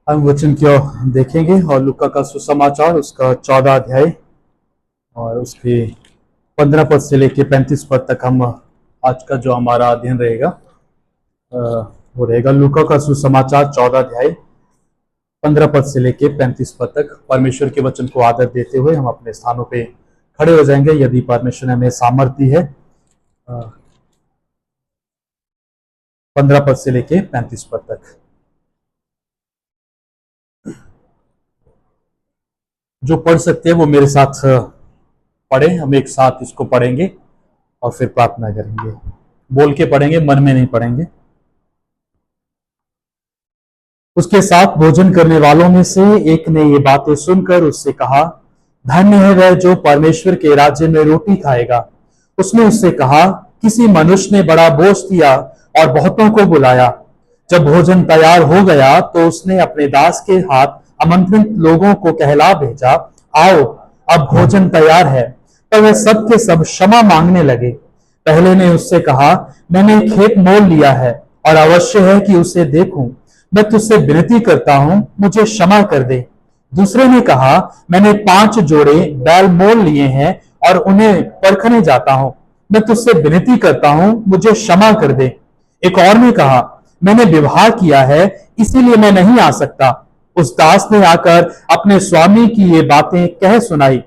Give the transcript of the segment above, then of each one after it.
हम वचन की ओर देखेंगे और लूका का सुसमाचार उसका 14 अध्याय और उसके 15 पद से लेके 35 पद तक हम आज का जो हमारा अध्ययन रहेगा वो रहेगा लूका का सुसमाचार 14 अध्याय 15 पद से लेके 35 पद तक। परमेश्वर के वचन को आदर देते हुए हम अपने स्थानों पे खड़े हो जाएंगे यदि परमेश्वर ने हमें सामर्थ्य है। 15 पद से लेके 35 पद तक जो पढ़ सकते हैं वो मेरे साथ पढ़े। हम एक साथ इसको पढ़ेंगे और फिर प्रार्थना करेंगे। बोल के पढ़ेंगे, मन में नहीं पढ़ेंगे। उसके साथ भोजन करने वालों में से एक ने ये बातें सुनकर उससे कहा, धन्य है वह जो परमेश्वर के राज्य में रोटी खाएगा। उसने उससे कहा, किसी मनुष्य ने बड़ा बोझ दिया और बहुतों को बुलाया। जब भोजन तैयार हो गया तो उसने अपने दास के हाथ आमंत्रित लोगों को कहला भेजा, आओ अब भोजन तैयार है। तब वे सब के सब क्षमा मांगने लगे। पहले ने उससे कहा, मैंने एक खेत मोल लिया है और अवश्य है कि उसे देखूं। मैं तुझसे विनती करता हूं, मुझे क्षमा कर दे। दूसरे ने कहा, मैंने 5 जोड़े बैल मोल लिए हैं और उन्हें परखने जाता हूं। मैं तुझसे विनती करता हूं, मुझे क्षमा कर दे। एक और ने कहा, मैंने विवाह किया है इसीलिए मैं नहीं आ सकता। उस दास ने आकर अपने स्वामी की ये बातें कह सुनाई।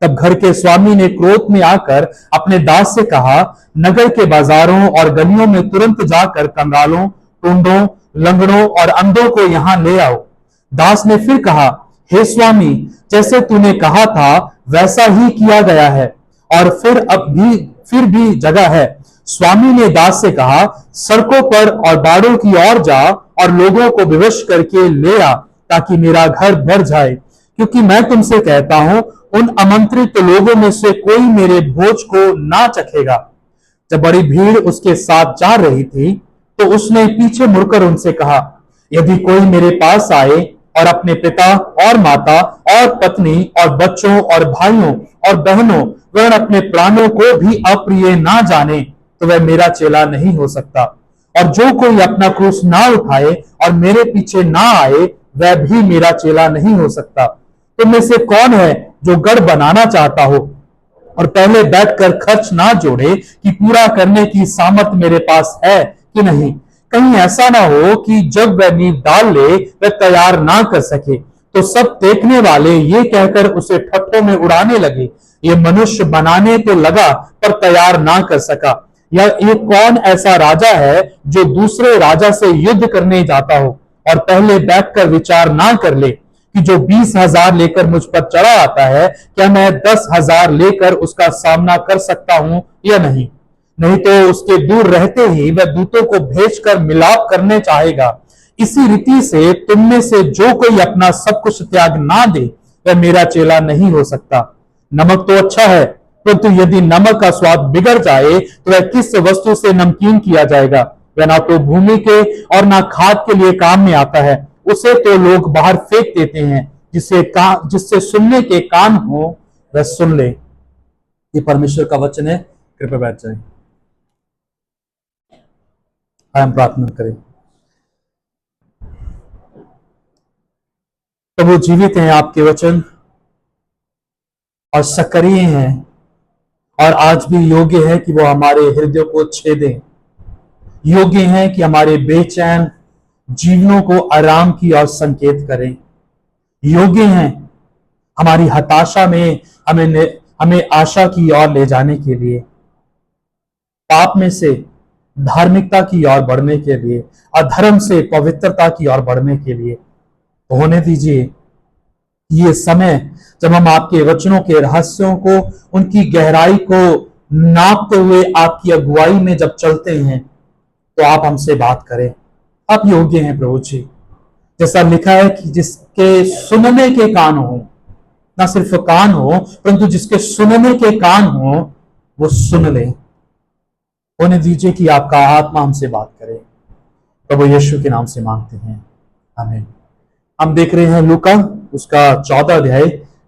तब घर के स्वामी ने क्रोध में आकर अपने दास से कहा, नगर के बाजारों और गलियों में तुरंत जाकर कंगालों, टूंडों, लंगड़ों और अंधों को यहां ले आओ। दास ने फिर कहा, हे स्वामी, जैसे तूने कहा था वैसा ही किया गया है और फिर भी जगह है। स्वामी ने दास से कहा, सड़कों पर और बाड़ों की ओर जा और लोगों को विवश करके ले आ, ताकि मेरा घर भर जाए। क्योंकि मैं तुमसे कहता हूं, उन आमंत्रित लोगों में से कोई मेरे भोज को ना चखेगा। जब बड़ी भीड़ उसके साथ जा रही थी तो उसने पीछे मुड़कर उनसे कहा, यदि कोई मेरे पास आए और अपने पिता और माता और पत्नी और बच्चों और भाइयों और बहनों वरन अपने प्राणों को भी अप्रिय ना जाने तो वह मेरा चेला नहीं हो सकता। और जो कोई अपना क्रूस ना उठाए और मेरे पीछे ना आए वह भी मेरा चेला नहीं हो सकता। तुम में से कौन है जो गढ़ बनाना चाहता हो और पहले बैठकर खर्च ना जोड़े कि पूरा करने की सामर्थ मेरे पास है कि नहीं? कहीं ऐसा ना हो कि जब वह नींव डाल ले वह तैयार ना कर सके। तो सब देखने वाले ये कहकर उसे ठट्ठों में उड़ाने लगे, ये मनुष्य बनाने तो लगा पर तैयार ना कर सका। या ये कौन ऐसा राजा है जो दूसरे राजा से युद्ध करने जाता हो और पहले बैठकर विचार ना कर ले कि जो 20,000 लेकर मुझ पर चढ़ा आता है, क्या मैं 10,000 लेकर उसका सामना कर सकता हूं या नहीं? नहीं तो उसके दूर रहते ही वह दूतों को भेजकर मिलाप करने चाहेगा। इसी रीति से तुम में से जो कोई अपना सब कुछ त्याग ना दे वह मेरा चेला नहीं हो सकता। नमक तो अच्छा है, परंतु यदि नमक का स्वाद बिगड़ जाए तो वह किस वस्तु से नमकीन किया जाएगा? वह ना तो भूमि के और ना खाद के लिए काम में आता है। उसे तो लोग बाहर फेंक देते हैं। जिससे सुनने के कान हो वह सुन ले। ये परमेश्वर का वचन है। कृपया बैठ जाए, हम प्रार्थना करें। प्रभु जीवित हैं, आपके वचन और सक्रिय हैं और आज भी योग्य है कि वो हमारे हृदय को छेदें, योग्य है कि हमारे बेचैन जीवनों को आराम की ओर संकेत करें, योग्य हैं हमारी हताशा में हमें आशा की ओर ले जाने के लिए, पाप में से धार्मिकता की ओर बढ़ने के लिए, अधर्म से पवित्रता की ओर बढ़ने के लिए। तो होने दीजिए ये समय जब हम आपके वचनों के रहस्यों को, उनकी गहराई को नापते हुए आपकी अगुवाई में जब चलते हैं तो आप हमसे बात करें। आप योग्य हैं प्रभु जी। जैसा लिखा है कि जिसके सुनने के कान हो, ना सिर्फ कान हो परंतु जिसके सुनने के कान हो वो सुन ले। होने दीजिए कि आपका आत्मा हमसे बात करे। प्रभु यीशु के नाम से मांगते हैं, आमीन। हम देख रहे हैं लूका उसका 14 अध्याय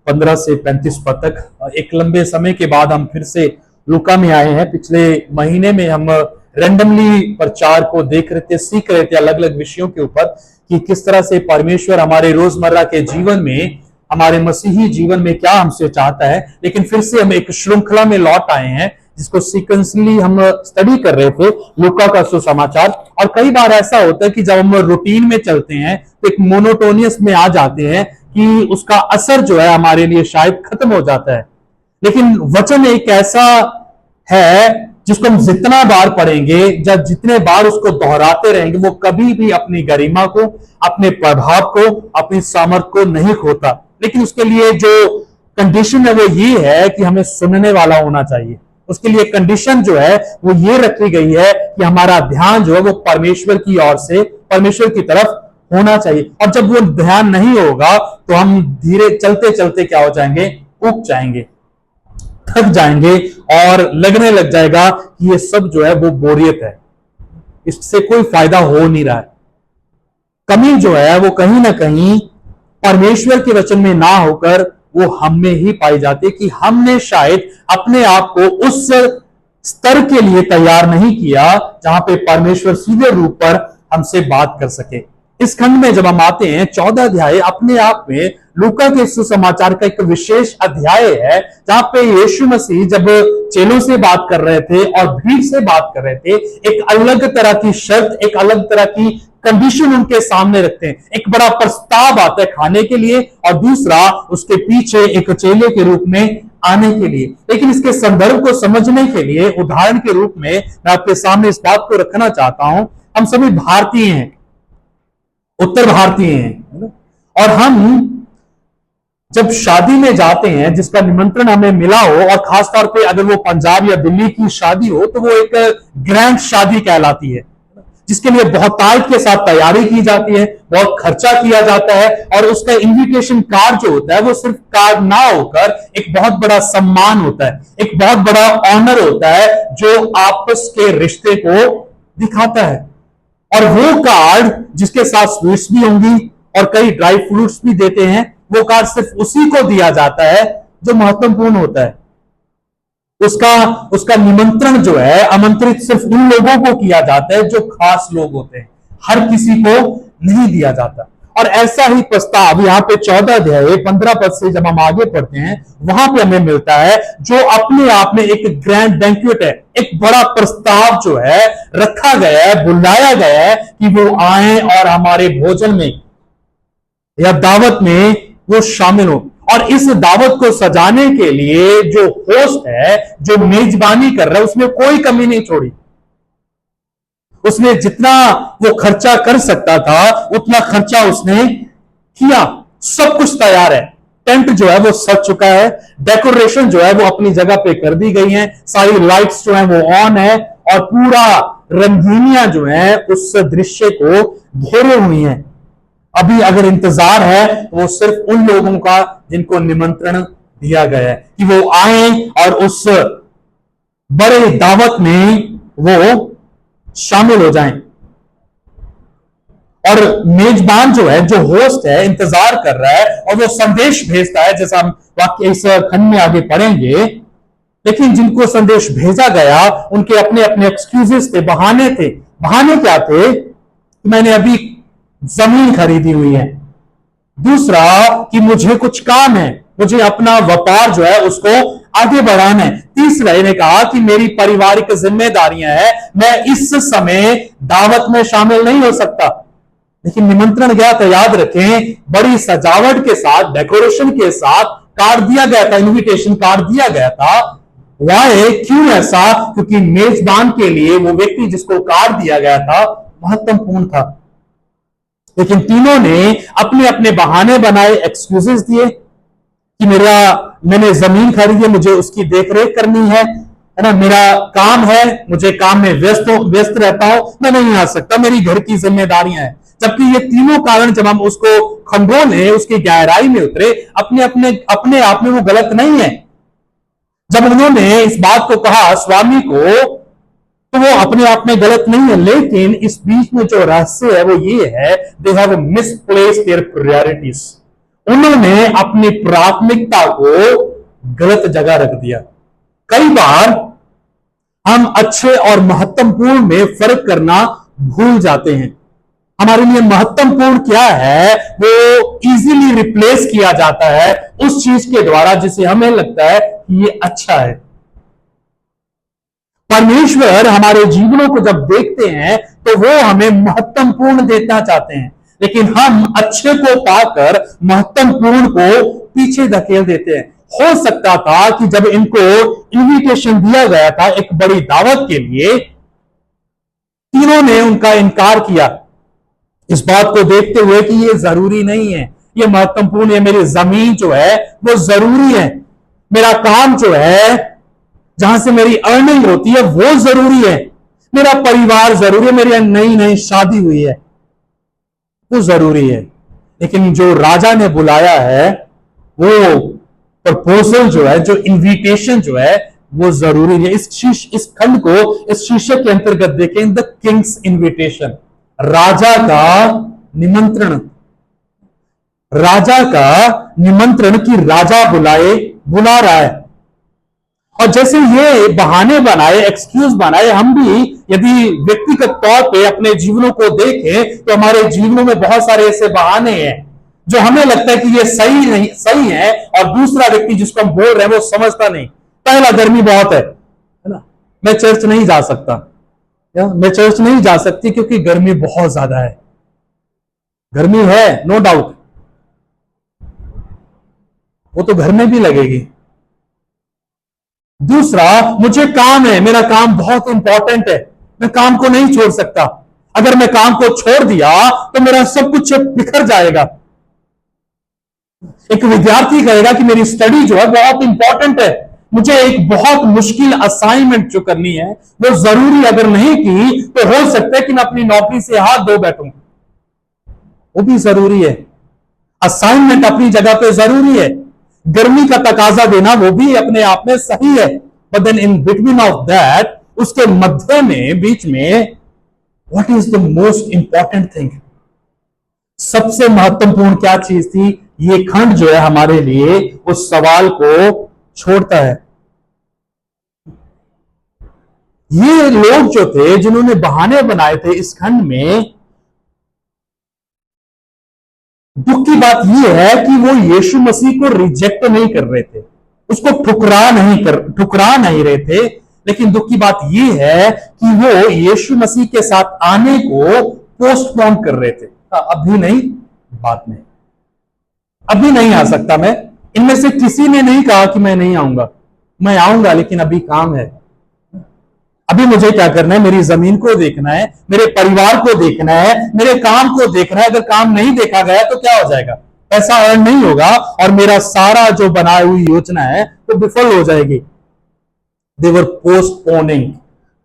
15 से 35 पद तक। एक लंबे समय के बाद हम फिर से लूका में आए हैं। पिछले महीने में हम रैंडमली प्रचार को देख रहे थे, सीख रहे थे अलग अलग विषयों के ऊपर कि किस तरह से परमेश्वर हमारे रोजमर्रा के जीवन में, हमारे मसीही जीवन में क्या हमसे चाहता है। लेकिन फिर से हम एक श्रृंखला में लौट आए हैं जिसको सीक्वेंसली हम स्टडी कर रहे थे, लूका का सुसमाचार। और कई बार ऐसा होता है कि जब हम रूटीन में चलते हैं तो एक मोनोटोनियस में आ जाते हैं कि उसका असर जो है हमारे लिए शायद खत्म हो जाता है। लेकिन वचन एक ऐसा है जिसको हम जितना बार पढ़ेंगे, जब जितने बार उसको दोहराते रहेंगे, वो कभी भी अपनी गरिमा को, अपने प्रभाव को, अपनी सामर्थ को नहीं खोता। लेकिन उसके लिए जो कंडीशन है वो ये है कि हमें सुनने वाला होना चाहिए। उसके लिए कंडीशन जो है वो ये रखी गई है कि हमारा ध्यान जो है वो परमेश्वर की ओर से, परमेश्वर की तरफ होना चाहिए। और जब वो ध्यान नहीं होगा तो हम धीरे चलते चलते क्या हो जाएंगे, ऊब जाएंगे, थक जाएंगे और लगने लग जाएगा कि ये सब जो है वो बोरियत है, इससे कोई फायदा हो नहीं रहा है। कमी जो है वो कहीं ना कहीं परमेश्वर के वचन में ना होकर वो हम में ही पाई जाती है कि हमने शायद अपने आप को उस स्तर के लिए तैयार नहीं किया जहां पे परमेश्वर सीधे रूप पर हमसे बात कर सके। इस खंड में जब हम आते हैं 14 अध्याय अपने आप में लूका के सुसमाचार का एक विशेष अध्याय है, जहां पे यीशु मसीह जब चेलों से बात कर रहे थे और भीड़ से बात कर रहे थे, एक अलग तरह की शर्त, एक अलग तरह की कंडीशन उनके सामने रखते हैं। एक बड़ा प्रस्ताव आता है खाने के लिए और दूसरा उसके पीछे एक चेले के रूप में आने के लिए। लेकिन इसके संदर्भ को समझने के लिए उदाहरण के रूप में मैं आपके सामने इस बात को रखना चाहता हूं। हम सभी भारतीय हैं, उत्तर भारतीय हैं, और हम जब शादी में जाते हैं जिसका निमंत्रण हमें मिला हो, और खासतौर पे अगर वो पंजाब या दिल्ली की शादी हो तो वो एक ग्रैंड शादी कहलाती है, जिसके लिए बहुत ताकत के साथ तैयारी की जाती है, बहुत खर्चा किया जाता है। और उसका इनविटेशन कार्ड जो होता है वो सिर्फ कार्ड ना होकर एक बहुत बड़ा सम्मान होता है, एक बहुत बड़ा ऑनर होता है जो आपस के रिश्ते को दिखाता है। और वो कार्ड जिसके साथ स्वीट्स भी होंगी और कई ड्राई फ्रूट्स भी देते हैं, वो कार्ड सिर्फ उसी को दिया जाता है जो महत्वपूर्ण होता है। उसका निमंत्रण जो है, आमंत्रित सिर्फ उन लोगों को किया जाता है जो खास लोग होते हैं, हर किसी को नहीं दिया जाता। और ऐसा ही प्रस्ताव यहाँ पे 14 अध्याय 15 पद से जब हम आगे पढ़ते हैं वहां पे हमें मिलता है, जो अपने आप में एक ग्रैंड बैंक्वेट है, एक बड़ा प्रस्ताव जो है रखा गया है, बुलाया गया है कि वो आए और हमारे भोजन में या दावत में वो शामिल हो। और इस दावत को सजाने के लिए जो होस्ट है, जो मेजबानी कर रहा है, उसने कोई कमी नहीं छोड़ी। उसने जितना वो खर्चा कर सकता था उतना खर्चा उसने किया। सब कुछ तैयार है, टेंट जो है वो सज चुका है, डेकोरेशन जो है वो अपनी जगह पे कर दी गई है, सारी लाइट्स जो है वो ऑन है, और पूरा रंगीनियां जो है उस दृश्य को घेरे हुई हैं। अभी अगर इंतजार है वो सिर्फ उन लोगों का जिनको निमंत्रण दिया गया है कि वो आए और उस बड़े दावत में वो शामिल हो जाएं। और मेजबान जो है, जो होस्ट है, इंतजार कर रहा है और वो संदेश भेजता है, जैसा हम वाक्य इस खंड में आगे पढ़ेंगे। लेकिन जिनको संदेश भेजा गया उनके अपने अपने एक्सक्यूजेस थे, बहाने थे। बहाने क्या थे? मैंने अभी जमीन खरीदी हुई है, दूसरा कि मुझे कुछ काम है, मुझे अपना व्यापार जो है उसको आगे बढ़ाना है, तीसरा इन्हें कहा कि मेरी पारिवारिक जिम्मेदारियां हैं, मैं इस समय दावत में शामिल नहीं हो सकता। लेकिन निमंत्रण गया था, याद रखें, बड़ी सजावट के साथ, डेकोरेशन के साथ कार्ड दिया गया था, इनविटेशन कार्ड दिया गया था। वाह, क्यों ऐसा? क्योंकि मेजबान के लिए वो व्यक्ति जिसको कार्ड दिया गया था महत्वपूर्ण था। लेकिन तीनों ने अपने अपने बहाने बनाए, एक्सक्यूजेस दिए कि मैंने जमीन खरीदी है, मुझे उसकी देखरेख करनी है ना, मेरा काम है, मुझे काम में व्यस्त रहता हूं, मैं नहीं आ सकता, मेरी घर की जिम्मेदारियां हैं। जबकि ये तीनों कारण जब हम उसको खंगोले, उसकी गहराई में उतरे, अपने आप में वो गलत नहीं है। जब उन्होंने इस बात को कहा स्वामी को, तो वो अपने आप में गलत नहीं है। लेकिन इस बीच में जो रहस्य है वो ये है, they have misplaced there priorities. उन्होंने अपनी प्राथमिकता को गलत जगह रख दिया। कई बार हम अच्छे और महत्वपूर्ण में फर्क करना भूल जाते हैं। हमारे लिए महत्वपूर्ण क्या है, वो इजीली रिप्लेस किया जाता है उस चीज के द्वारा जिसे हमें लगता है कि ये अच्छा है। परमेश्वर हमारे जीवनों को जब देखते हैं तो वो हमें महत्वपूर्ण देना चाहते हैं, लेकिन हम अच्छे को पाकर महत्वपूर्ण को पीछे धकेल देते हैं। हो सकता था कि जब इनको इनविटेशन दिया गया था एक बड़ी दावत के लिए, तीनों ने उनका इनकार किया, इस बात को देखते हुए कि ये जरूरी नहीं है, ये महत्वपूर्ण है, मेरी जमीन जो है वो जरूरी है, मेरा काम जो है जहां से मेरी अर्निंग होती है वो जरूरी है, मेरा परिवार जरूरी है, मेरी नई नई शादी हुई है वो जरूरी है। लेकिन जो राजा ने बुलाया है वो प्रपोजल जो है, जो इनविटेशन जो है वो जरूरी है। इस खंड को इस शीर्षक के अंतर्गत देखें, द किंग्स इनविटेशन, राजा का निमंत्रण। राजा का निमंत्रण की राजा बुला रहा है। और जैसे ये बहाने बनाए, एक्सक्यूज बनाए, हम भी यदि व्यक्तिगत तौर पे अपने जीवनों को देखें तो हमारे जीवनों में बहुत सारे ऐसे बहाने हैं जो हमें लगता है कि ये सही है, और दूसरा व्यक्ति जिसको हम बोल रहे हैं वो समझता नहीं। पहला, गर्मी बहुत है ना, मैं चर्च नहीं जा सकता, मैं चर्च नहीं जा सकती क्योंकि गर्मी बहुत ज्यादा है। गर्मी है, नो डाउट, वो तो घर में भी लगेगी। दूसरा, मुझे काम है, मेरा काम बहुत इंपॉर्टेंट है, मैं काम को नहीं छोड़ सकता, अगर मैं काम को छोड़ दिया तो मेरा सब कुछ बिखर जाएगा। एक विद्यार्थी कहेगा कि मेरी स्टडी जो है बहुत इंपॉर्टेंट है, मुझे एक बहुत मुश्किल असाइनमेंट जो करनी है वो जरूरी, अगर नहीं की तो हो सकता है कि मैं अपनी नौकरी से हाथ धो बैठूं, वो भी जरूरी है। असाइनमेंट अपनी जगह पे जरूरी है, गर्मी का तकाजा देना वो भी अपने आप में सही है, but then in between of that, उसके मध्य में, बीच में, what is the most important thing, सबसे महत्वपूर्ण क्या चीज थी? ये खंड जो है हमारे लिए उस सवाल को छोड़ता है। ये लोग जो थे जिन्होंने बहाने बनाए थे इस खंड में, दुख की बात यह है कि वो यीशु मसीह को रिजेक्ट नहीं कर रहे थे, उसको ठुकरा नहीं रहे थे, लेकिन दुख की बात यह है कि वो यीशु मसीह के साथ आने को पोस्टपोन कर रहे थे। अभी नहीं, बाद में, अभी नहीं आ सकता मैं। इनमें से किसी ने नहीं कहा कि मैं नहीं आऊंगा, मैं आऊंगा, लेकिन अभी काम है, अभी मुझे क्या करना है, मेरी जमीन को देखना है, मेरे परिवार को देखना है, मेरे काम को देखना है। अगर काम नहीं देखा गया तो क्या हो जाएगा, पैसा अर्न नहीं होगा और मेरा सारा जो बनाई हुई योजना है वो विफल हो जाएगी। They were postponing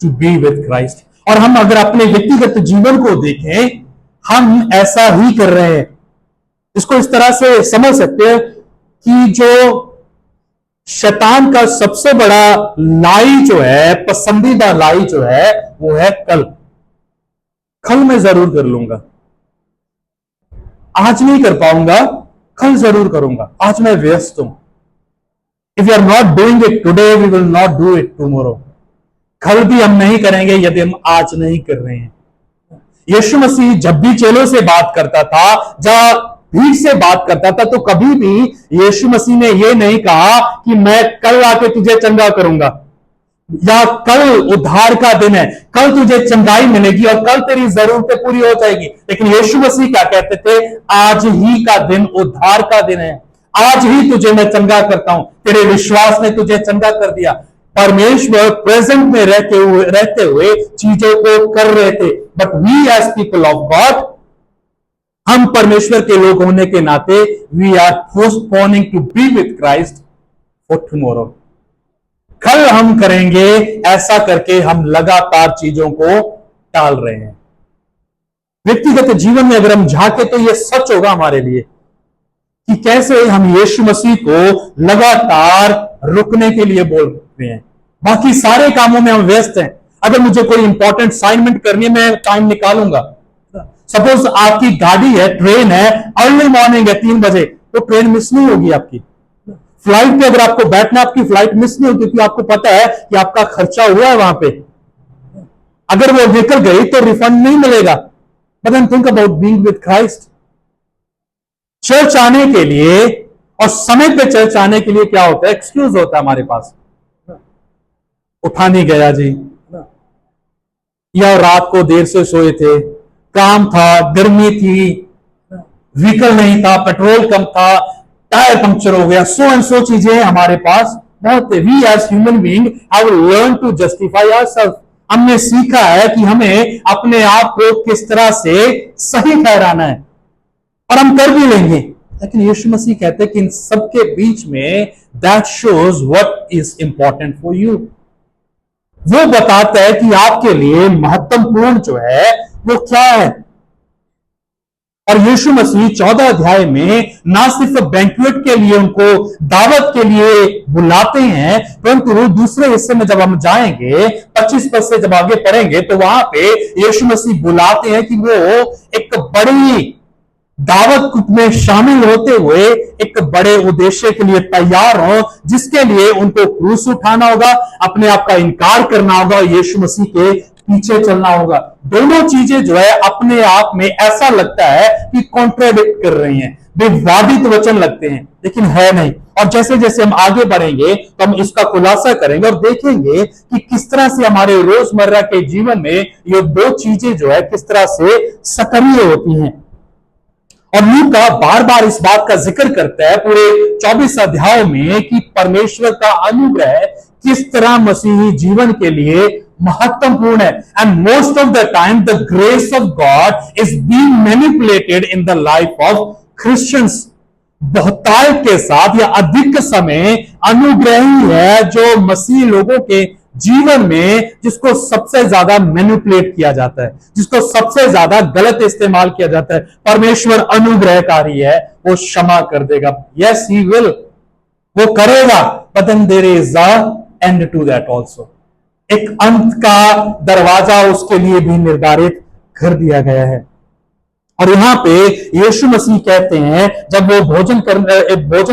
to be with Christ. और हम अगर अपने व्यक्तिगत जीवन को देखें, हम ऐसा ही कर रहे हैं। इसको इस तरह से समझ सकते हैं कि जो शैतान का सबसे बड़ा लाई जो है, पसंदीदा लाई जो है, वो है कल मैं जरूर कर लूंगा, आज नहीं कर पाऊंगा, कल जरूर करूंगा, आज मैं व्यस्त हूं। If you are not doing it today, we will not do it tomorrow. कल भी हम नहीं करेंगे यदि हम आज नहीं कर रहे हैं। यीशु मसीह जब भी चेलों से बात करता था, जहां भीड़ से बात करता था, तो कभी भी यीशु मसीह ने यह नहीं कहा कि मैं कल आके तुझे चंगा करूंगा, या कल उद्धार का दिन है, कल तुझे चंगाई मिलेगी और कल तेरी जरूरतें पूरी हो जाएगी। लेकिन यीशु मसीह क्या कहते थे? आज ही का दिन उद्धार का दिन है, आज ही तुझे मैं चंगा करता हूं, तेरे विश्वास ने तुझे चंगा कर दिया। परमेश्वर प्रेजेंट में रहते हुए चीजों को कर रहे थे। But we as people of God, हम परमेश्वर के लोग होने के नाते, we are postponing to be with Christ for tomorrow. कल हम करेंगे, ऐसा करके हम लगातार चीजों को टाल रहे हैं। व्यक्तिगत जीवन में अगर हम झांके तो यह सच होगा हमारे लिए कि कैसे हम यीशु मसीह को लगातार रुकने के लिए बोल रहे हैं। बाकी सारे कामों में हम व्यस्त हैं। अगर मुझे कोई इंपॉर्टेंट असाइनमेंट करनी है, मैं टाइम निकालूंगा। सपोज आपकी गाड़ी है, ट्रेन है, अर्ली मॉर्निंग है 3 बजे, तो ट्रेन मिस नहीं होगी आपकी। फ्लाइट पे अगर आपको बैठना, आपकी फ्लाइट मिस नहीं होती क्योंकि आपको पता है कि आपका खर्चा हुआ है वहां पे। अगर वो निकल गई तो रिफंड नहीं मिलेगा। But then think about being with Christ. Church आने के लिए और समय पे चर्च आने के लिए क्या होता है? एक्सक्यूज होता है हमारे पास। उठा नहीं गया जी, या रात को देर से सोए थे, काम था, गर्मी थी, व्हीकल नहीं था, पेट्रोल कम था, टायर पंक्चर हो गया, सो एंड सो चीजें हमारे पास बहुत। We as human being have learn to justify ourselves. हमने सीखा है कि हमें अपने आप को किस तरह से सही ठहराना है, और हम कर भी लेंगे। लेकिन यीशु मसीह कहते हैं कि इन सबके बीच में that shows what is important for you. वो बताता है कि आपके लिए महत्वपूर्ण जो है वो क्या है। और यीशु मसीह 14 अध्याय में ना सिर्फ बैंक्वेट के लिए उनको दावत के लिए बुलाते हैं, परंतु दूसरे हिस्से में जब हम जाएंगे 25 पद से जब आगे पढ़ेंगे तो वहां पे यीशु मसीह बुलाते हैं कि वो एक बड़ी दावत में शामिल होते हुए एक बड़े उद्देश्य के लिए तैयार हो, जिसके लिए उनको क्रूस उठाना होगा, अपने आप का इनकार करना होगा, यीशु मसीह के पीछे चलना होगा। दोनों चीजें जो है अपने आप में ऐसा लगता है कि कॉन्ट्राडिक्ट कर रही हैं, विवादित वचन लगते हैं, लेकिन है नहीं। और जैसे जैसे हम आगे बढ़ेंगे तो हम इसका खुलासा करेंगे और देखेंगे कि किस तरह से हमारे रोजमर्रा के जीवन में ये दो चीजें जो है किस तरह से सक्रिय होती हैं। और लूका बार बार इस बात का जिक्र करता है पूरे 24 अध्याय में कि परमेश्वर का अनुग्रह किस तरह मसीही जीवन के लिए महत्वपूर्ण है। And most of the time the grace of God is being manipulated in the life of Christians. बहुतायत के साथ या अधिक समय अनुग्रह ही है जो मसीही लोगों के जीवन में जिसको सबसे ज्यादा मैनिपुलेट किया जाता है, जिसको सबसे ज्यादा गलत इस्तेमाल किया जाता है। परमेश्वर अनुग्रहकारी है, वो क्षमा कर देगा। यस ही विल, वो करेगा, but then there is a end to that also. एक अंत का दरवाजा उसके लिए भी निर्धारित कर दिया गया है। और यहां पे यीशु मसीह कहते हैं, जब वो भोजन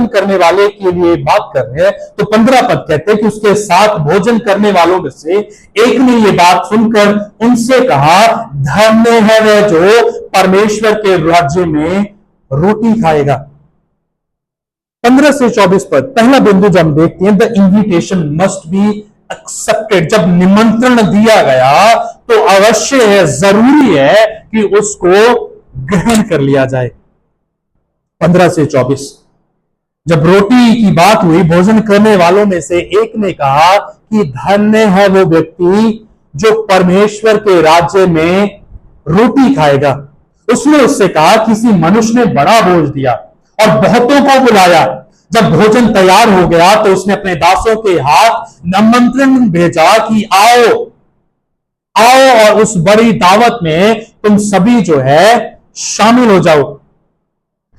करने वाले के लिए बात कर रहे हैं तो 15 पद कहते हैं कि उसके साथ भोजन करने वालों में से एक ने ये बात सुनकर उनसे कहा, धन्य है वह जो परमेश्वर के राज्य में रोटी खाएगा। 15 से 24 पद, पहला बिंदु जब हम देखते हैं, the invitation must be accepted. जब निमंत्रण दिया गया तो अवश्य है, जरूरी है कि उसको ग्रहण कर लिया जाए। 15 से 24, जब रोटी की बात हुई, भोजन करने वालों में से एक ने कहा कि धन्य है वो व्यक्ति जो परमेश्वर के राज्य में रोटी खाएगा। उसने उससे कहा, किसी मनुष्य ने बड़ा भोज दिया और बहुतों को बुलाया। जब भोजन तैयार हो गया तो उसने अपने दासों के हाथ निमंत्रण भेजा कि आओ आओ और उस बड़ी दावत में तुम सभी जो है शामिल हो जाओ।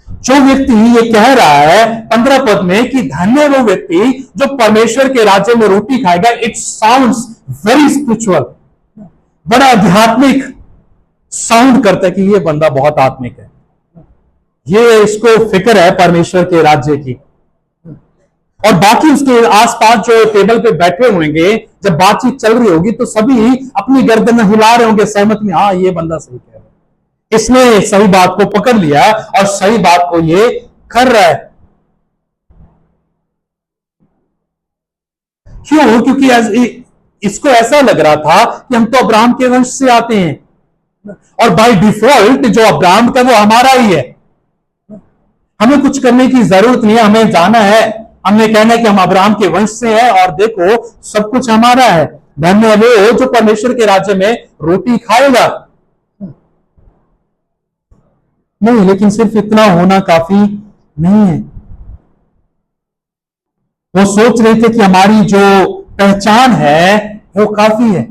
जो व्यक्ति ये कह रहा है 15 पद में कि धन्य वो व्यक्ति जो परमेश्वर के राज्य में रोटी खाएगा, इट साउंड्स वेरी स्पिरिचुअल, बड़ा आध्यात्मिक साउंड करता है कि ये बंदा बहुत आत्मिक है, ये इसको फिक्र है परमेश्वर के राज्य की। और बाकी उसके आसपास जो टेबल पे बैठे होंगे, जब बातचीत चल रही होगी तो सभी अपनी गर्दन हिला रहे होंगे सहमत में, हाँ ये बंदा सही कह रहा है, इसने सही बात को पकड़ लिया और सही बात को ये कर रहा है। क्यों? क्योंकि इसको ऐसा लग रहा था कि हम तो अब्राहम के वंश से आते हैं और बाय डिफॉल्ट जो अब्राहम का वो हमारा ही है, हमें कुछ करने की जरूरत नहीं है, हमें जाना है, हमने कहना है कि हम अब्राहम के वंश से हैं और देखो सब कुछ हमारा है। धन्य है वो जो परमेश्वर के राज्य में रोटी खाएगा। नहीं, लेकिन सिर्फ इतना होना काफी नहीं है। वो सोच रहे थे कि हमारी जो पहचान है वो काफी है।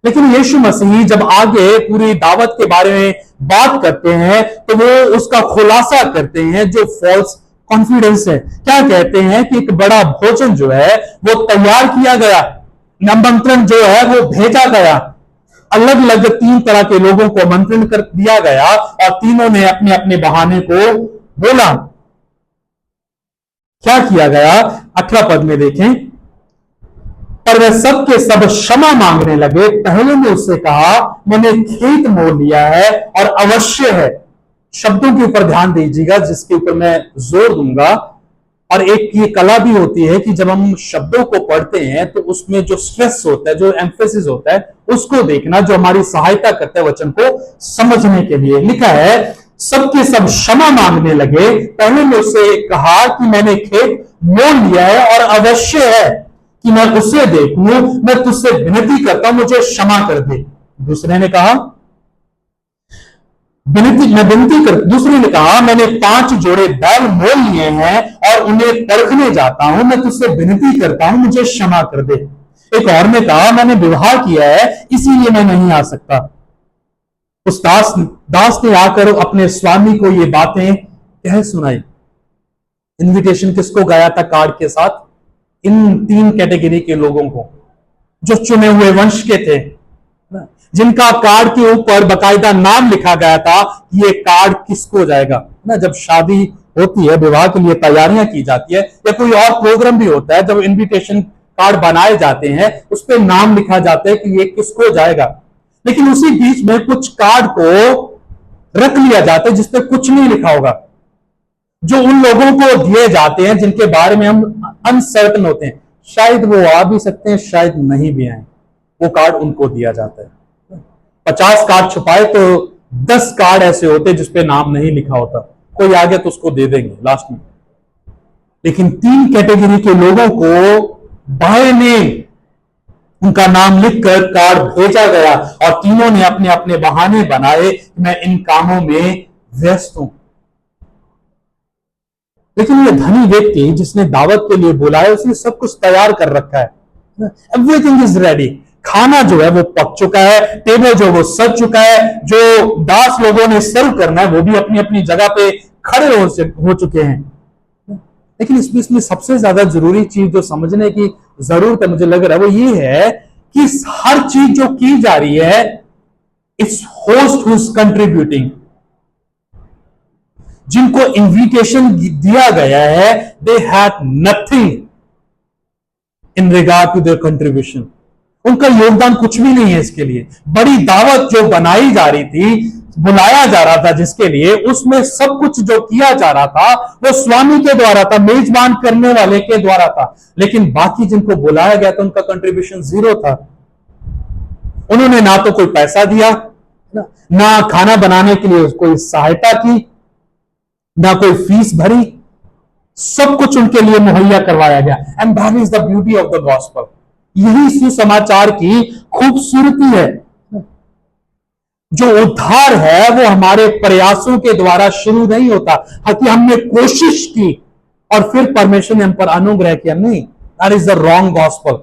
लेकिन यीशु मसीह जब आगे पूरी दावत के बारे में बात करते हैं तो वो उसका खुलासा करते हैं जो फॉल्स कॉन्फिडेंस है। क्या कहते हैं कि एक बड़ा भोजन जो है वो तैयार किया गया, निमंत्रण जो है वो भेजा गया, अलग अलग 3 तरह के लोगों को आमंत्रण कर दिया गया और तीनों ने अपने अपने बहाने को बोला। क्या किया गया? 18 पद में देखें, पर वे सब के सब क्षमा मांगने लगे। पहले ने उससे कहा, मैंने खेत मोल लिया है और अवश्य है। शब्दों के ऊपर ध्यान दीजिएगा जिसके ऊपर मैं जोर दूंगा। और एक ये कला भी होती है कि जब हम शब्दों को पढ़ते हैं तो उसमें जो स्ट्रेस होता है, जो एम्फेसिस होता है, उसको देखना, जो हमारी सहायता करता है वचन को समझने के लिए। लिखा है, सबके सब क्षमा मांगने लगे। पहले ने उससे कहा कि मैंने खेत मोल लिया है और अवश्य है कि मैं उसे देखूं। मैं तुझसे विनती करता हूं, मुझे क्षमा कर दे। दूसरे ने कहा, दूसरे ने कहा, मैंने 5 जोड़े बैल मोल लिए हैं और उन्हें परखने जाता हूं। मैं तुझसे विनती करता हूं, मुझे क्षमा कर दे। एक और ने कहा, मैंने विवाह किया है इसीलिए मैं नहीं आ सकता। उस दास ने आकर अपने स्वामी को ये बातें कह सुनाई। इनविटेशन किसको गया था कार्ड के साथ? इन 3 कैटेगरी के लोगों को, जो चुने हुए वंश के थे, जिनका कार्ड के ऊपर बकायदा नाम लिखा गया था, ये कार्ड किसको जाएगा ना। जब शादी होती है, विवाह के लिए तैयारियां की जाती है, या कोई और प्रोग्राम भी होता है, जब इनविटेशन कार्ड बनाए जाते हैं उस पर नाम लिखा जाता है कि ये किसको जाएगा। लेकिन उसी बीच में कुछ कार्ड को रख लिया जाता है जिसपे कुछ नहीं लिखा होगा, जो उन लोगों को दिए जाते हैं जिनके बारे में हम अनसर्टन होते हैं, शायद वो आ भी सकते हैं, शायद नहीं भी आए। वो कार्ड उनको दिया जाता है। 50 कार्ड छुपाए तो 10 कार्ड ऐसे होते जिसपे नाम नहीं लिखा होता। कोई आ गया तो उसको दे देंगे लास्ट में। लेकिन 3 कैटेगरी के लोगों को बाय नेम उनका नाम लिखकर कार्ड भेजा गया और तीनों ने अपने अपने बहाने बनाए, मैं इन कामों में व्यस्त हूं। लेकिन ये धनी व्यक्ति जिसने दावत के लिए बुलाया, उसने सब कुछ तैयार कर रखा है। Everything is ready. खाना जो है वो पक चुका है, टेबल जो वो सज चुका है, जो दास लोगों ने सर्व करना है वो भी अपनी अपनी जगह पे खड़े हो चुके हैं। लेकिन इसमें सबसे ज्यादा जरूरी चीज जो समझने की जरूरत है, मुझे लग रहा है, वो ये है कि हर चीज जो की जा रही है, it's host who is contributing. जिनको इन्विटेशन दिया गया है, they had nothing in regard to their contribution. उनका योगदान कुछ भी नहीं है इसके लिए। बड़ी दावत जो बनाई जा रही थी, बुलाया जा रहा था जिसके लिए, उसमें सब कुछ जो किया जा रहा था वो स्वामी के द्वारा था, मेजबान करने वाले के द्वारा था। लेकिन बाकी जिनको बुलाया गया था उनका कंट्रीब्यूशन 0 था। उन्होंने ना तो कोई पैसा दिया, ना खाना बनाने के लिए कोई सहायता की, ना कोई फीस भरी। सब कुछ उनके लिए मुहैया करवाया गया। And that is the beauty of the gospel. यही सुसमाचार की खूबसूरती है। जो उद्धार है वो हमारे प्रयासों के द्वारा शुरू नहीं होता कि हमने कोशिश की और फिर परमेश्वर ने हम पर अनुग्रह किया। नहीं, that is the wrong gospel.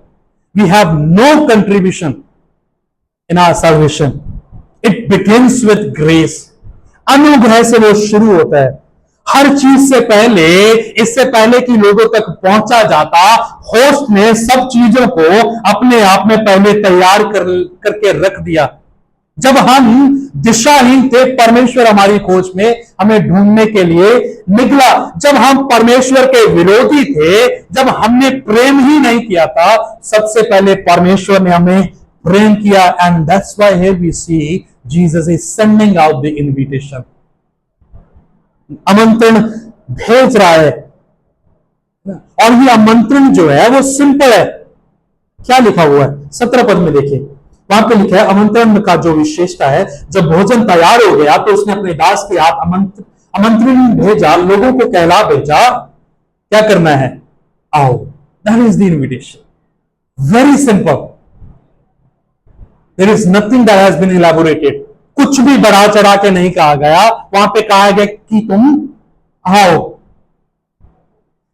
We have no contribution in our salvation. It begins with grace. अनुग्रह से वो शुरू होता है। हर चीज से पहले, इससे पहले कि लोगों तक पहुंचा जाता, होस्ट ने सब चीजों को अपने आप में पहले तैयार करके रख दिया। जब हम दिशाहीन थे, परमेश्वर हमारी खोज में हमें ढूंढने के लिए निकला। जब हम परमेश्वर के विरोधी थे, जब हमने प्रेम ही नहीं किया था, सबसे पहले परमेश्वर ने हमें प्रेम किया। And that's why here we see Jesus is sending out the invitation. आमंत्रण भेज रहा है। और ये आमंत्रण जो है वो सिंपल है। क्या लिखा हुआ है 17 पद में देखिए, वहां पे लिखा है आमंत्रण का जो विशेषता है, जब भोजन तैयार हो गया तो उसने अपने दास के हाथ आमंत्रण भेजा, लोगों को कहला भेजा, क्या करना है, आओ। That is the invitation. Very simple. There is nothing that has been elaborated. कुछ भी बढ़ा चढ़ा के नहीं कहा गया। वहां पे कहा गया कि तुम आओ।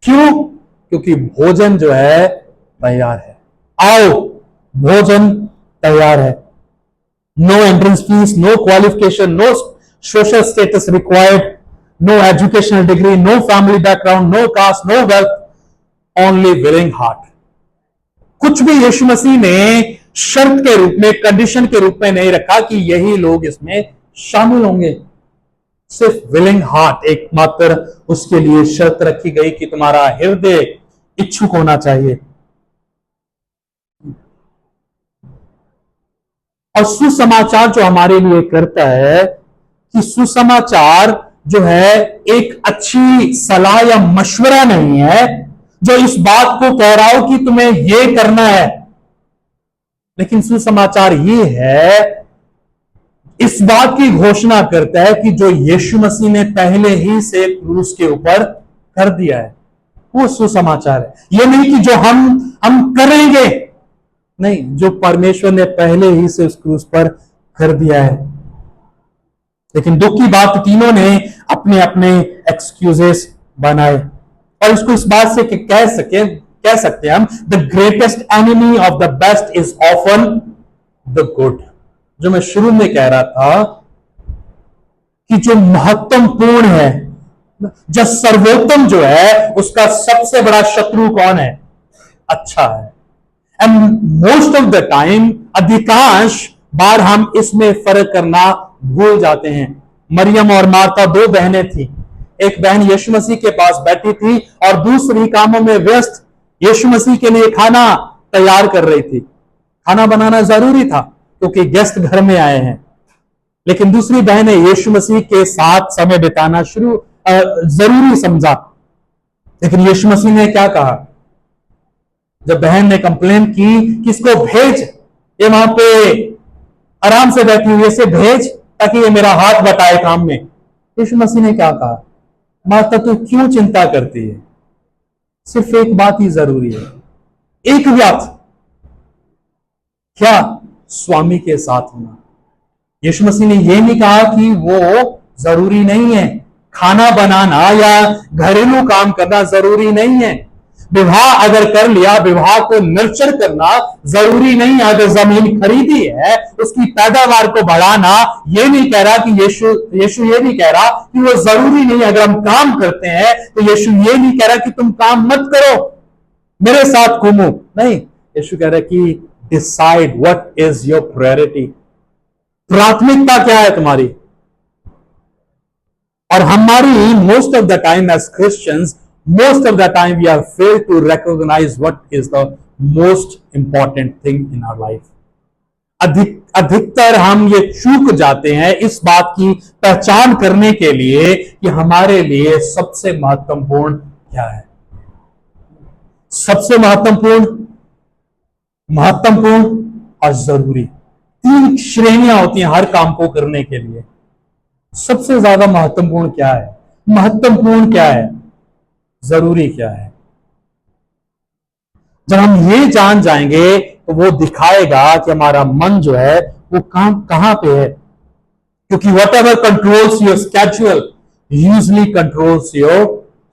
क्यों? क्योंकि भोजन जो है तैयार है। आओ, भोजन तैयार है। No entrance fees, no qualification, no social status required, no educational degree, no family background, no caste, no wealth, only willing heart. कुछ भी यीशु मसीह ने शर्त के रूप में, कंडीशन के रूप में नहीं रखा कि यही लोग इसमें शामिल होंगे। सिर्फ विलिंग हार्ट एकमात्र उसके लिए शर्त रखी गई कि तुम्हारा हृदय इच्छुक होना चाहिए। और सुसमाचार जो हमारे लिए करता है कि सुसमाचार जो है एक अच्छी सलाह या मशवरा नहीं है जो इस बात को कह रहा हो कि तुम्हें यह करना है, लेकिन सुसमाचार ये है, इस बात की घोषणा करता है कि जो यीशु मसीह ने पहले ही से क्रूस के ऊपर कर दिया है वो सुसमाचार है। ये नहीं कि जो हम करेंगे, नहीं, जो परमेश्वर ने पहले ही से उस क्रूस पर कर दिया है। लेकिन दुख की बात तीनों ने अपने अपने एक्सक्यूजेस बनाए और इसको इस बात से कह सकते हैं हम, the greatest enemy of the best is often the good. जो मैं शुरू में कह रहा था कि जो महत्वपूर्ण है, जो सर्वोत्तम जो है, उसका सबसे बड़ा शत्रु कौन है? अच्छा है। And most of the time, अधिकांश बार हम इसमें फर्क करना भूल जाते हैं। मरियम और मार्था दो बहनें थी। एक बहन यीशु मसीह के पास बैठी थी और दूसरी कामों में व्यस्त यीशु मसीह के लिए खाना तैयार कर रही थी। खाना बनाना जरूरी था क्योंकि गेस्ट घर में आए हैं, लेकिन दूसरी बहन ने यीशु मसीह के साथ समय बिताना जरूरी समझा। लेकिन यीशु मसीह ने क्या कहा? जब बहन ने कंप्लेन की कि इसको भेज, ये वहां पे आराम से बैठी हुई, इसे भेज ताकि ये मेरा हाथ बटाए काम में। यीशु मसीह ने क्या कहा? माता तू क्यों चिंता करती है? सिर्फ एक बात ही जरूरी है, एक बात, क्या? स्वामी के साथ होना। यीशु मसीह ने यह नहीं कहा कि वो जरूरी नहीं है, खाना बनाना या घरेलू काम करना जरूरी नहीं है, विवाह अगर कर लिया, विवाह को नर्चर करना जरूरी नहीं है। अगर जमीन खरीदी है, उसकी पैदावार को बढ़ाना, ये नहीं कह रहा कि यीशु ये नहीं कह रहा कि वो जरूरी नहीं है। अगर हम काम करते हैं तो यीशु ये नहीं कह रहा कि तुम काम मत करो, मेरे साथ घूमो, नहीं। यीशु कह रहा है कि decide what is your priority, प्राथमिकता क्या है तुम्हारी। और हमारी most of the time as Christians, most of the time we are failed to recognize what is the most important thing in our life। अधिकतर हम ये चूक जाते हैं इस बात की पहचान करने के लिए कि हमारे लिए सबसे महत्वपूर्ण क्या है। सबसे महत्वपूर्ण और जरूरी, तीन श्रेणियां होती हैं हर काम को करने के लिए। सबसे ज्यादा महत्वपूर्ण क्या है? महत्वपूर्ण क्या है? जरूरी क्या है? जब हम ये जान जाएंगे तो वो दिखाएगा कि हमारा मन जो है वो काम कहां पे है। क्योंकि whatever controls your schedule usually controls your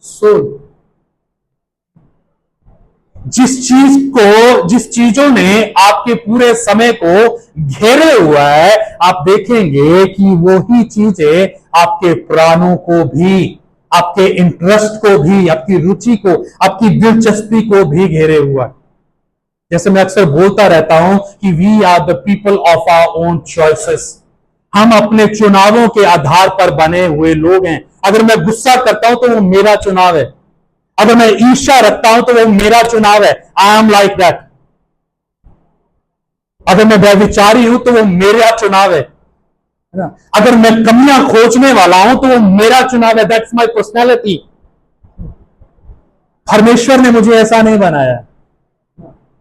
soul. जिस चीजों ने आपके पूरे समय को घेरे हुआ है, आप देखेंगे कि वही चीजें आपके प्राणों को भी, आपके इंटरेस्ट को भी, आपकी रुचि को, आपकी दिलचस्पी को भी घेरे हुआ है। जैसे मैं अक्सर बोलता रहता हूं कि we are the people of our own choices. हम अपने चुनावों के आधार पर बने हुए लोग हैं। अगर मैं गुस्सा करता हूं तो वो मेरा चुनाव है, अगर मैं ईर्ष्या रखता हूं तो वो मेरा चुनाव है। I am like that. अगर मैं व्यभिचारी हूं तो वो मेरा चुनाव है। अगर मैं कमियां खोजने वाला हूं तो वो मेरा चुनाव है। That's my personality. परमेश्वर ने मुझे ऐसा नहीं बनाया।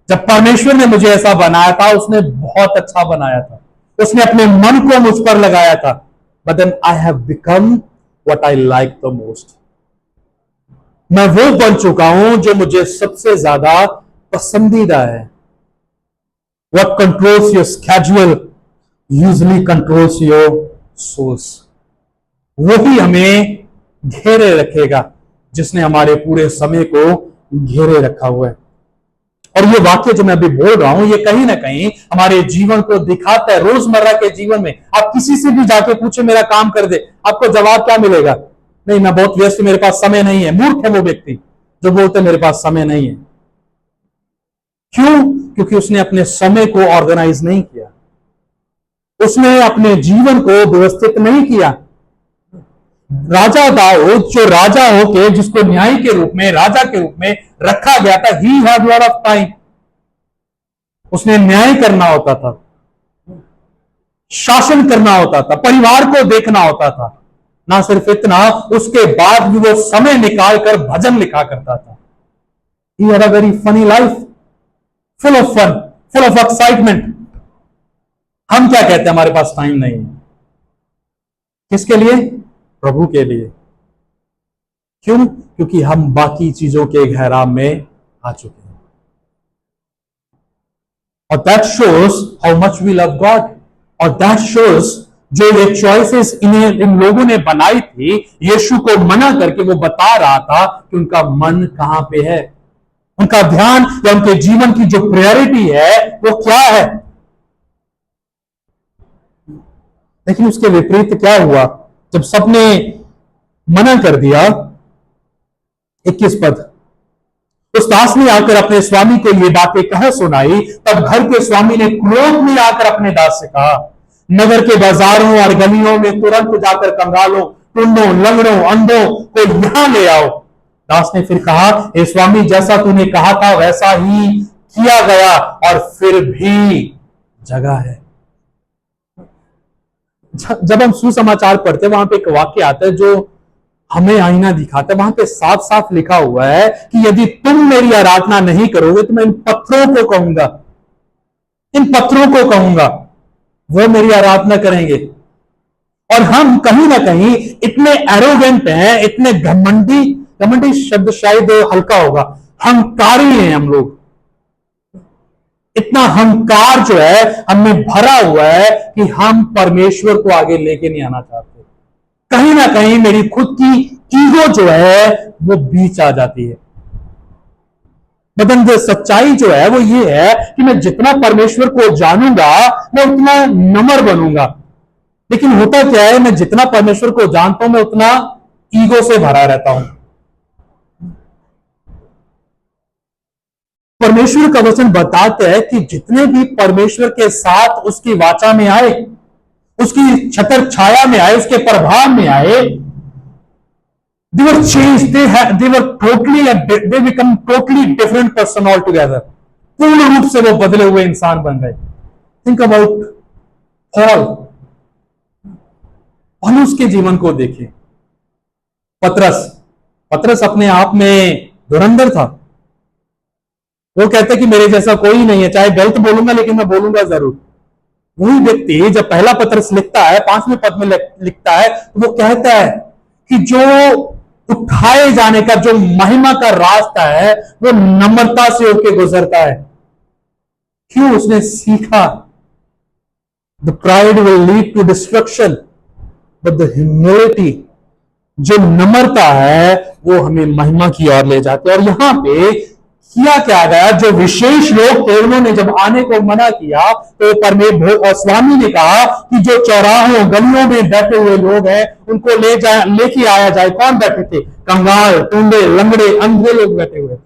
जब परमेश्वर ने मुझे ऐसा बनाया था, उसने बहुत अच्छा बनाया था, उसने अपने मन को मुझ पर लगाया था। But then I have become what I like the most. मैं वो बन चुका हूं जो मुझे सबसे ज्यादा पसंदीदा है। What controls your schedule usually controls your souls। वही हमें घेरे रखेगा जिसने हमारे पूरे समय को घेरे रखा हुआ है। और ये वाक्य जो मैं अभी बोल रहा हूं, ये कहीं ना कहीं हमारे जीवन को दिखाता है। रोजमर्रा के जीवन में आप किसी से भी जाके पूछे मेरा काम कर दे, आपको जवाब क्या मिलेगा? नहीं, मैं बहुत व्यस्त, मेरे पास समय नहीं है। मूर्ख है वो व्यक्ति जो बोलते मेरे पास समय नहीं है। क्यों? क्योंकि उसने अपने समय को ऑर्गेनाइज नहीं किया, उसने अपने जीवन को व्यवस्थित नहीं किया। राजा दाऊद जो राजा होके जिसको न्यायी के रूप में, राजा के रूप में रखा गया था, he had lot of time. उसने न्याय करना होता था, शासन करना होता था, परिवार को देखना होता था। ना सिर्फ इतना, उसके बाद भी वो समय निकालकर भजन लिखा करता था। He had a very funny life, full of fun, full of excitement. हम क्या कहते हैं, हमारे पास टाइम नहीं है। किसके लिए? प्रभु के लिए। क्यों? क्योंकि हम बाकी चीजों के घेराव में आ चुके हैं। और that shows how much we love God. और दैट शोज जो ये चॉइसेस इन लोगों ने बनाई थी, यीशु को मना करके वो बता रहा था कि उनका मन कहां पे है, उनका ध्यान या उनके जीवन की जो प्रायोरिटी है वो क्या है। लेकिन उसके विपरीत क्या हुआ जब सबने मना कर दिया? 21 पद, उस दास ने आकर अपने स्वामी को ये बातें कह सुनाई। तब घर के स्वामी ने क्रोध में आकर अपने दास से कहा, नगर के बाजारों और गलियों में तुरंत जाकर कंगालों, टुंडों, लंगड़ों, अंधों को यहां ले आओ। दास ने फिर कहा, हे स्वामी, जैसा तूने कहा था वैसा ही किया गया, और फिर भी जगह है। जब हम सुसमाचार पढ़ते हैं, वहां पे एक वाक्य आता है जो हमें आईना दिखाता है। वहां पे साफ साफ लिखा हुआ है कि यदि तुम मेरी आराधना नहीं करोगे तो मैं इन पत्थरों को कहूंगा, इन पत्थरों को कहूंगा, वो मेरी आराधना करेंगे। और हम कहीं ना कहीं इतने एरोगेंट हैं, इतने घमंडी, घमंडी शब्द शायद हल्का होगा, हंकारी हैं हम लोग। इतना हंकार जो है हमें भरा हुआ है कि हम परमेश्वर को आगे लेके नहीं आना चाहते। कहीं ना कहीं मेरी खुद की ईगो जो है वो बीच आ जाती है। मगर सच्चाई जो है वो ये है कि मैं जितना परमेश्वर को जानूंगा मैं उतना नम्र बनूंगा। लेकिन होता क्या है, मैं जितना परमेश्वर को जानता हूं मैं उतना ईगो से भरा रहता हूं। परमेश्वर का वचन बताते हैं कि जितने भी परमेश्वर के साथ उसकी वाचा में आए, उसकी छतर छाया में आए, उसके प्रभाव में आए, they were changed, they were totally, they become totally different person altogether. पूर्ण रूप से वो बदले हुए इंसान बन गए। थिंक अबाउट पॉल, पौलुस के जीवन को देखें। पतरस अपने आप में धुरंधर था। वो कहते कि मेरे जैसा कोई नहीं है, चाहे गलत बोलूंगा लेकिन मैं बोलूंगा जरूर। वही व्यक्ति जब पहला पत्रस लिखता है, 5वें पद में लिखता है, तो वो कहता है कि जो उठाए जाने का, जो महिमा का रास्ता है, वो नम्रता से होकर गुजरता है। क्यों? उसने सीखा, the pride will lead to destruction but the humility, जो नम्रता है वो हमें महिमा की ओर ले जाती है। और यहां पे किया क्या गया, जो विशेष लोग थे उन्होंने जब आने को मना किया तो स्वामी ने कहा कि जो चौराहों गलियों में बैठे हुए लोग हैं उनको लेके आया जाए। कौन बैठे थे? कंगाल, टूंडे, लंगड़े, अंधे लोग बैठे हुए थे,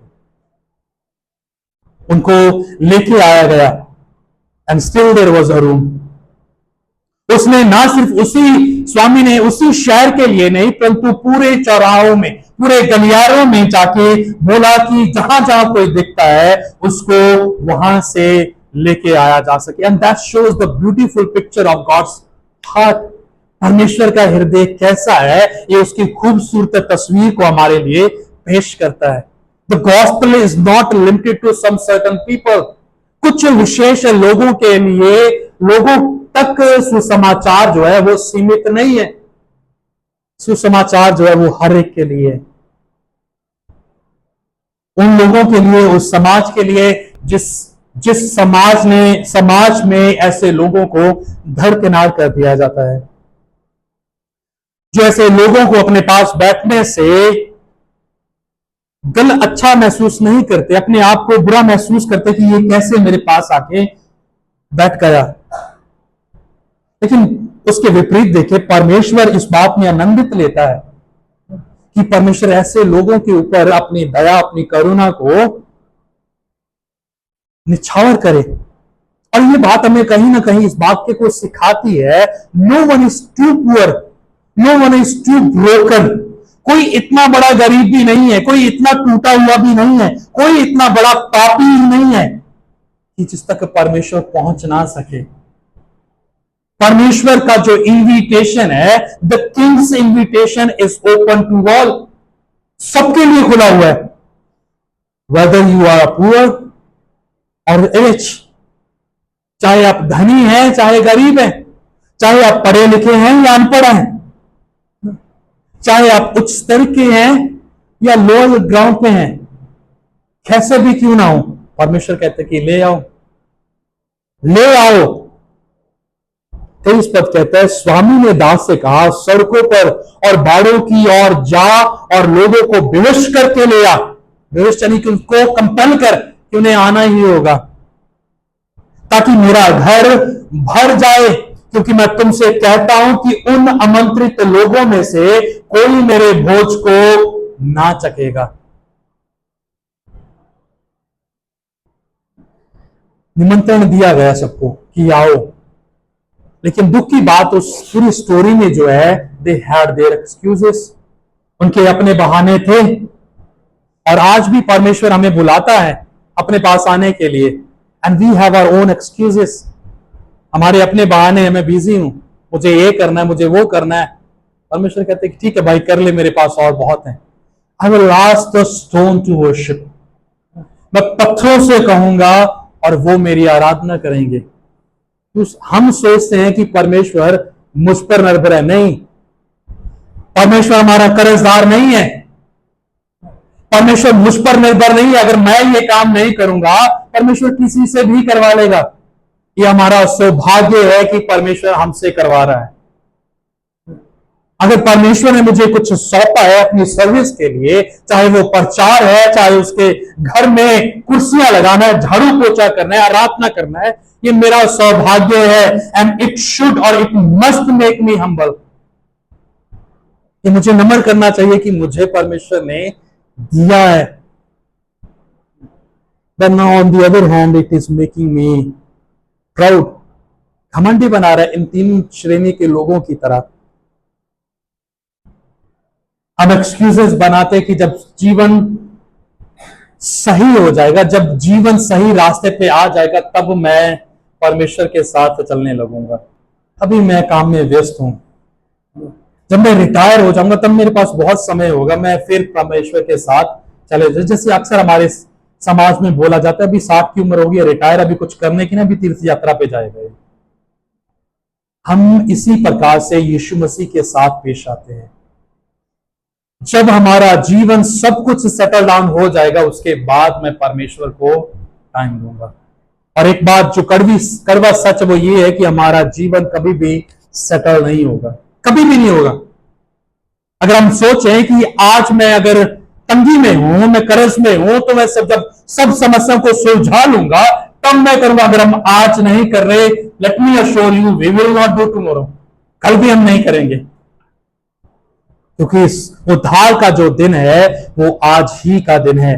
उनको लेके आया गया। And still there was a room. उसने ना सिर्फ स्वामी ने उसी शहर के लिए नहीं, परंतु पूरे चौराहों में, पूरे गलियारों में जाके बोला कि जहां जहां कोई दिखता है उसको वहां से लेके आया जा सके। And that shows the beautiful picture of God's heart. परमेश्वर का हृदय कैसा है, ये उसकी खूबसूरत तस्वीर को हमारे लिए पेश करता है। The gospel is not limited to some certain people. कुछ विशेष लोगों के लिए, लोगों तक सुसमाचार जो है वो सीमित नहीं है। सुसमाचार जो है वो हर एक के लिए, उन लोगों के लिए, उस समाज के लिए जिस समाज में ऐसे लोगों को दरकिनार कर दिया जाता है, जो ऐसे लोगों को अपने पास बैठने से अच्छा महसूस नहीं करते, अपने आप को बुरा महसूस करते कि ये कैसे मेरे पास आके बैठ गया। लेकिन उसके विपरीत देखे, परमेश्वर इस बात में आनंदित लेता है कि परमेश्वर ऐसे लोगों के ऊपर अपनी दया, अपनी करुणा को निछावर करे। और ये बात हमें कहीं ना कहीं इस वाक्य को सिखाती है, no one is too poor no one is too broken. कोई इतना बड़ा गरीब भी नहीं है, कोई इतना टूटा हुआ भी नहीं है, कोई इतना बड़ा पापी ही नहीं है कि जिस तक परमेश्वर पहुंच ना सके। परमेश्वर का जो इन्विटेशन है, the king's invitation is open to all, सबके लिए खुला हुआ है, वेदर यू आर पुअर और रिच, चाहे आप धनी हैं चाहे गरीब हैं, चाहे आप पढ़े लिखे हैं या अनपढ़ हैं, चाहे आप उच्च स्तर के हैं या लोअर ग्राउंड पे हैं, कैसे भी क्यों ना हो, परमेश्वर कहते कि ले आओ, ले आओ। 23 पद कहता है, स्वामी ने दास से कहा, सड़कों पर और बाड़ों की ओर जा और लोगों को विवश करके ले आ। विवश यानी कि उनको कंपेल कर कि उन्हें आना ही होगा, ताकि मेरा घर भर जाए, क्योंकि मैं तुमसे कहता हूं कि उन आमंत्रित लोगों में से कोई मेरे भोज को ना चखेगा। निमंत्रण दिया गया सबको कि आओ, लेकिन दुख की बात उस पूरी स्टोरी में जो है, दे हैड देयर एक्सक्यूजेस, उनके अपने बहाने थे। और आज भी परमेश्वर हमें बुलाता है अपने पास आने के लिए, and we have our own excuses, हमारे अपने बहाने, मैं बिजी हूं, मुझे ये करना है, मुझे वो करना है। परमेश्वर कहते हैं ठीक है भाई, कर ले, मेरे पास और बहुत है। I will ask the stone to worship, मैं पत्थरों से कहूंगा और वो मेरी आराधना करेंगे। हम सोचते हैं कि परमेश्वर मुझ पर निर्भर है, नहीं, परमेश्वर हमारा कर्जदार नहीं है, परमेश्वर मुझ पर निर्भर नहीं है। अगर मैं ये काम नहीं करूंगा, परमेश्वर किसी से भी करवा लेगा। ये हमारा सौभाग्य है कि परमेश्वर हमसे करवा रहा है। अगर परमेश्वर ने मुझे कुछ सौंपा है अपनी सर्विस के लिए, चाहे वो प्रचार है, चाहे उसके घर में कुर्सियां लगाना है, झाड़ू पोछा करना है, आराधना करना है, ये मेरा सौभाग्य है, एंड इट शुड और it must make me humble. ये मुझे नम्र करना चाहिए कि मुझे परमेश्वर ने दिया है। But now on the other hand, it is making me proud, घमंडी बना रहा है इन तीन श्रेणी के लोगों की तरह। हम एक्सक्यूजेस बनाते कि जब जीवन सही हो जाएगा, जब जीवन सही रास्ते पे आ जाएगा, तब मैं परमेश्वर के साथ चलने लगूंगा, अभी मैं काम में व्यस्त हूं, जब मैं रिटायर हो जाऊंगा तब मेरे पास बहुत समय होगा, मैं फिर परमेश्वर के साथ चले जाए। जैसे अक्सर हमारे समाज में बोला जाता है, अभी 60 की उम्र होगी, रिटायर, अभी कुछ करने की ना, अभी तीर्थ यात्रा पे जाएगा। हम इसी प्रकार से यीशु मसीह के साथ पेश आते हैं। जब हमारा जीवन सब कुछ सेटल डाउन हो जाएगा, उसके बाद मैं परमेश्वर को टाइम दूंगा। और एक बात जो कड़वा सच वो ये है कि हमारा जीवन कभी भी सेटल नहीं होगा, कभी भी नहीं होगा। अगर हम सोचें कि आज मैं अगर तंगी में हूं, मैं कर्ज में हूं, तो मैं जब सब समस्याओं को सुलझा लूंगा तब मैं करूंगा। अगर हम आज नहीं कर रहे, let me assure you, we will not do tomorrow, कल भी हम नहीं करेंगे, क्योंकि इस उद्धार का जो दिन है वो आज ही का दिन है।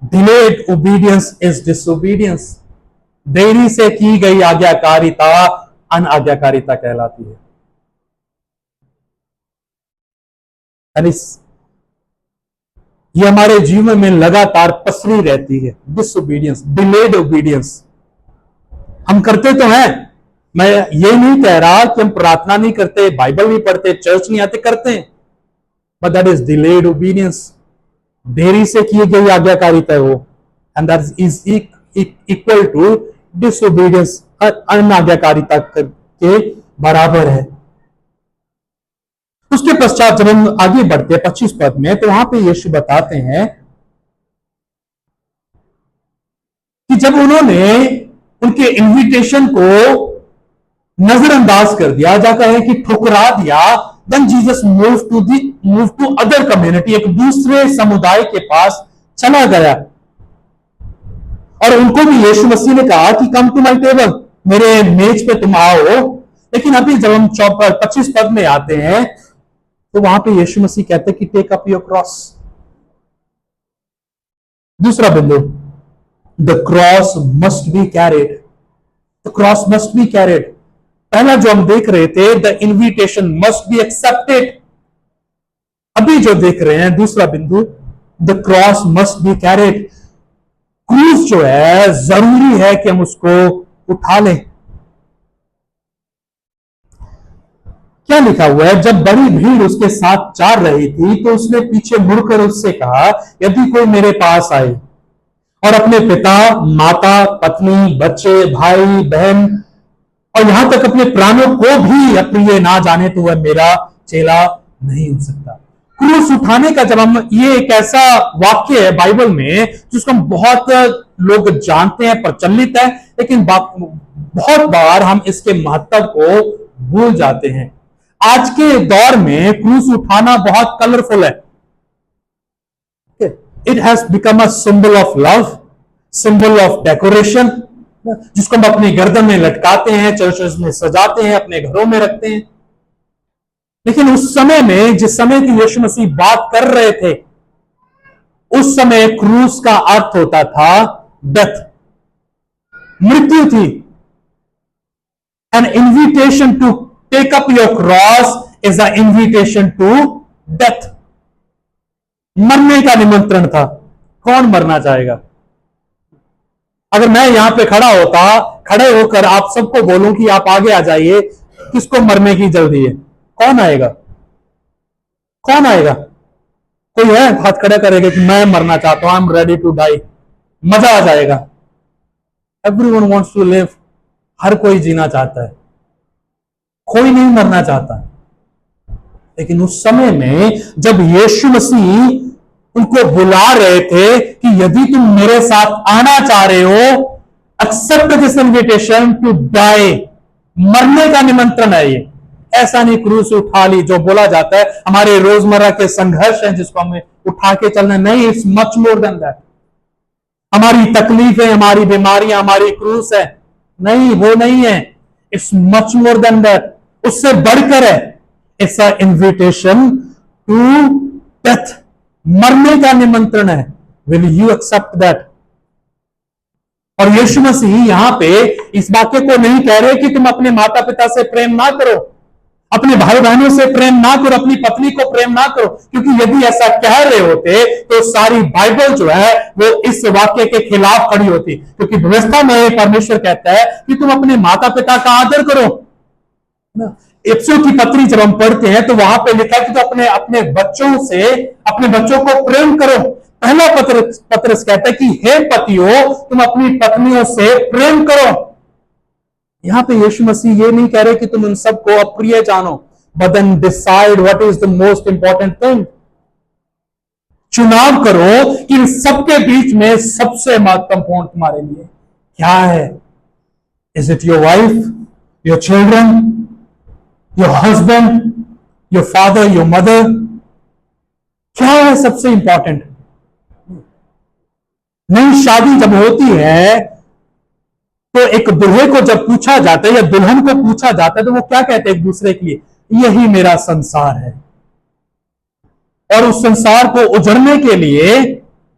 डिलेड ओबीडियंस इज डिसोबीडियंस, देरी से की गई आज्ञाकारिता अनआज्ञाकारिता कहलाती है। ये हमारे जीवन में लगातार पसरी रहती है, डिसोबीडियंस, डिलेड ओबीडियंस। हम करते तो हैं, मैं ये नहीं कह रहा कि हम प्रार्थना नहीं करते, बाइबल नहीं पढ़ते, चर्च नहीं आते, करते हैं, but that is delayed obedience, देरी से की गई आज्ञाकारिता है वो, and that is equal to disobedience, अनाज्ञाकारिता के बराबर है। उसके पश्चात जब हम आगे बढ़ते हैं 25 पद में, तो वहां पे यीशु बताते हैं कि जब उन्होंने उनके इनविटेशन को नजरअंदाज कर दिया, जाकर है कि ठुकरा दिया, then Jesus move to other community, एक दूसरे समुदाय के पास चला गया। और उनको भी यीशु मसीह ने कहा कि कम टू माई टेबल, मेरे मेज पे तुम आओ। लेकिन अभी जब हम 25 पद में आते हैं, तो वहां पे यीशु मसीह कहते हैं कि टेक अप योर क्रॉस। दूसरा बिंदु, the cross must be carried, the cross must be carried. पहला जो हम देख रहे थे, the invitation must be accepted. अभी जो देख रहे हैं दूसरा बिंदु, the cross must be carried. क्रूस जो है जरूरी है कि हम उसको उठा लें। क्या लिखा हुआ है, जब बड़ी भीड़ उसके साथ चाल रही थी तो उसने पीछे मुड़कर उससे कहा, यदि कोई मेरे पास आए और अपने पिता, माता, पत्नी, बच्चे, भाई, बहन और यहां तक अपने प्राणों को भी अप्रिय ना जाने तो वह मेरा चेला नहीं हो सकता। क्रूस उठाने का जब हम, ये एक ऐसा वाक्य है बाइबल में जिसको हम बहुत लोग जानते हैं, प्रचलित है, लेकिन बहुत बार हम इसके महत्व को भूल जाते हैं। आज के दौर में क्रूस उठाना बहुत कलरफुल है। It has become a symbol of love, symbol of decoration, जिसको हम अपनी गर्दन में लटकाते हैं, चर्चेस में सजाते हैं, अपने घरों में रखते हैं। लेकिन उस समय में, जिस समय की यीशु मसीह बात कर रहे थे, उस समय क्रूस का अर्थ होता था डेथ, मृत्यु थी। An invitation to take up your cross is a invitation to death. मरने का निमंत्रण था। कौन मरना चाहेगा? अगर मैं यहां पे खड़े होकर आप सबको बोलूं कि आप आगे आ जाइए, किसको मरने की जल्दी है? कौन आएगा? कौन आएगा? कोई है हाथ खड़ा करेगा कि मैं मरना चाहता हूं, I am ready to die? मजा आ जाएगा। Everyone wants to live. हर कोई जीना चाहता है, कोई नहीं मरना चाहता। लेकिन उस समय में जब यीशु मसीह उनको बुला रहे थे कि यदि तुम मेरे साथ आना चाह रहे हो, accept this invitation to die, मरने का निमंत्रण है ये। ऐसा नहीं क्रूस उठा ली जो बोला जाता है, हमारे रोजमर्रा के संघर्ष हैं जिसको हमें उठा के चलना, नहीं, it's much more than that. हमारी तकलीफें, हमारी बीमारियां हमारी क्रूस है, नहीं, वो नहीं है। It's much more than that, उससे बढ़कर है। It's a invitation to death, मरने का निमंत्रण है। Will you accept that? और यीशु मसीह यहां पे इस वाक्य को नहीं कह रहे कि तुम अपने माता पिता से प्रेम ना करो, अपने भाई बहनों से प्रेम ना करो, अपनी पत्नी को प्रेम ना करो, क्योंकि यदि ऐसा कह रहे होते तो सारी बाइबल जो है वो इस वाक्य के खिलाफ खड़ी होती। क्योंकि व्यवस्था में परमेश्वर कहता है कि तुम अपने माता पिता का आदर करो। इफ्सियों की पत्री जब हम पढ़ते हैं तो वहां पे लिखा कि तो अपने अपने बच्चों से, अपने बच्चों को प्रेम करो। पहला पत्रस कहता है कि हे पतियों, तुम अपनी पत्नियों से प्रेम करो। यहां पे यीशु मसीह ये नहीं कह रहे कि तुम उन सबको अप्रिय जानो, but then decide what is the most important thing. चुनाव करो कि इन सबके बीच में सबसे महत्वपूर्ण तुम्हारे लिए क्या है। Is it your wife, your children, your husband, your father, your mother? क्या है सबसे इंपॉर्टेंट? नई शादी जब होती है तो एक दूल्हे को जब पूछा जाता है या दुल्हन को पूछा जाता है तो वो क्या कहते हैं एक दूसरे के लिए? यही मेरा संसार है। और उस संसार को उजड़ने के लिए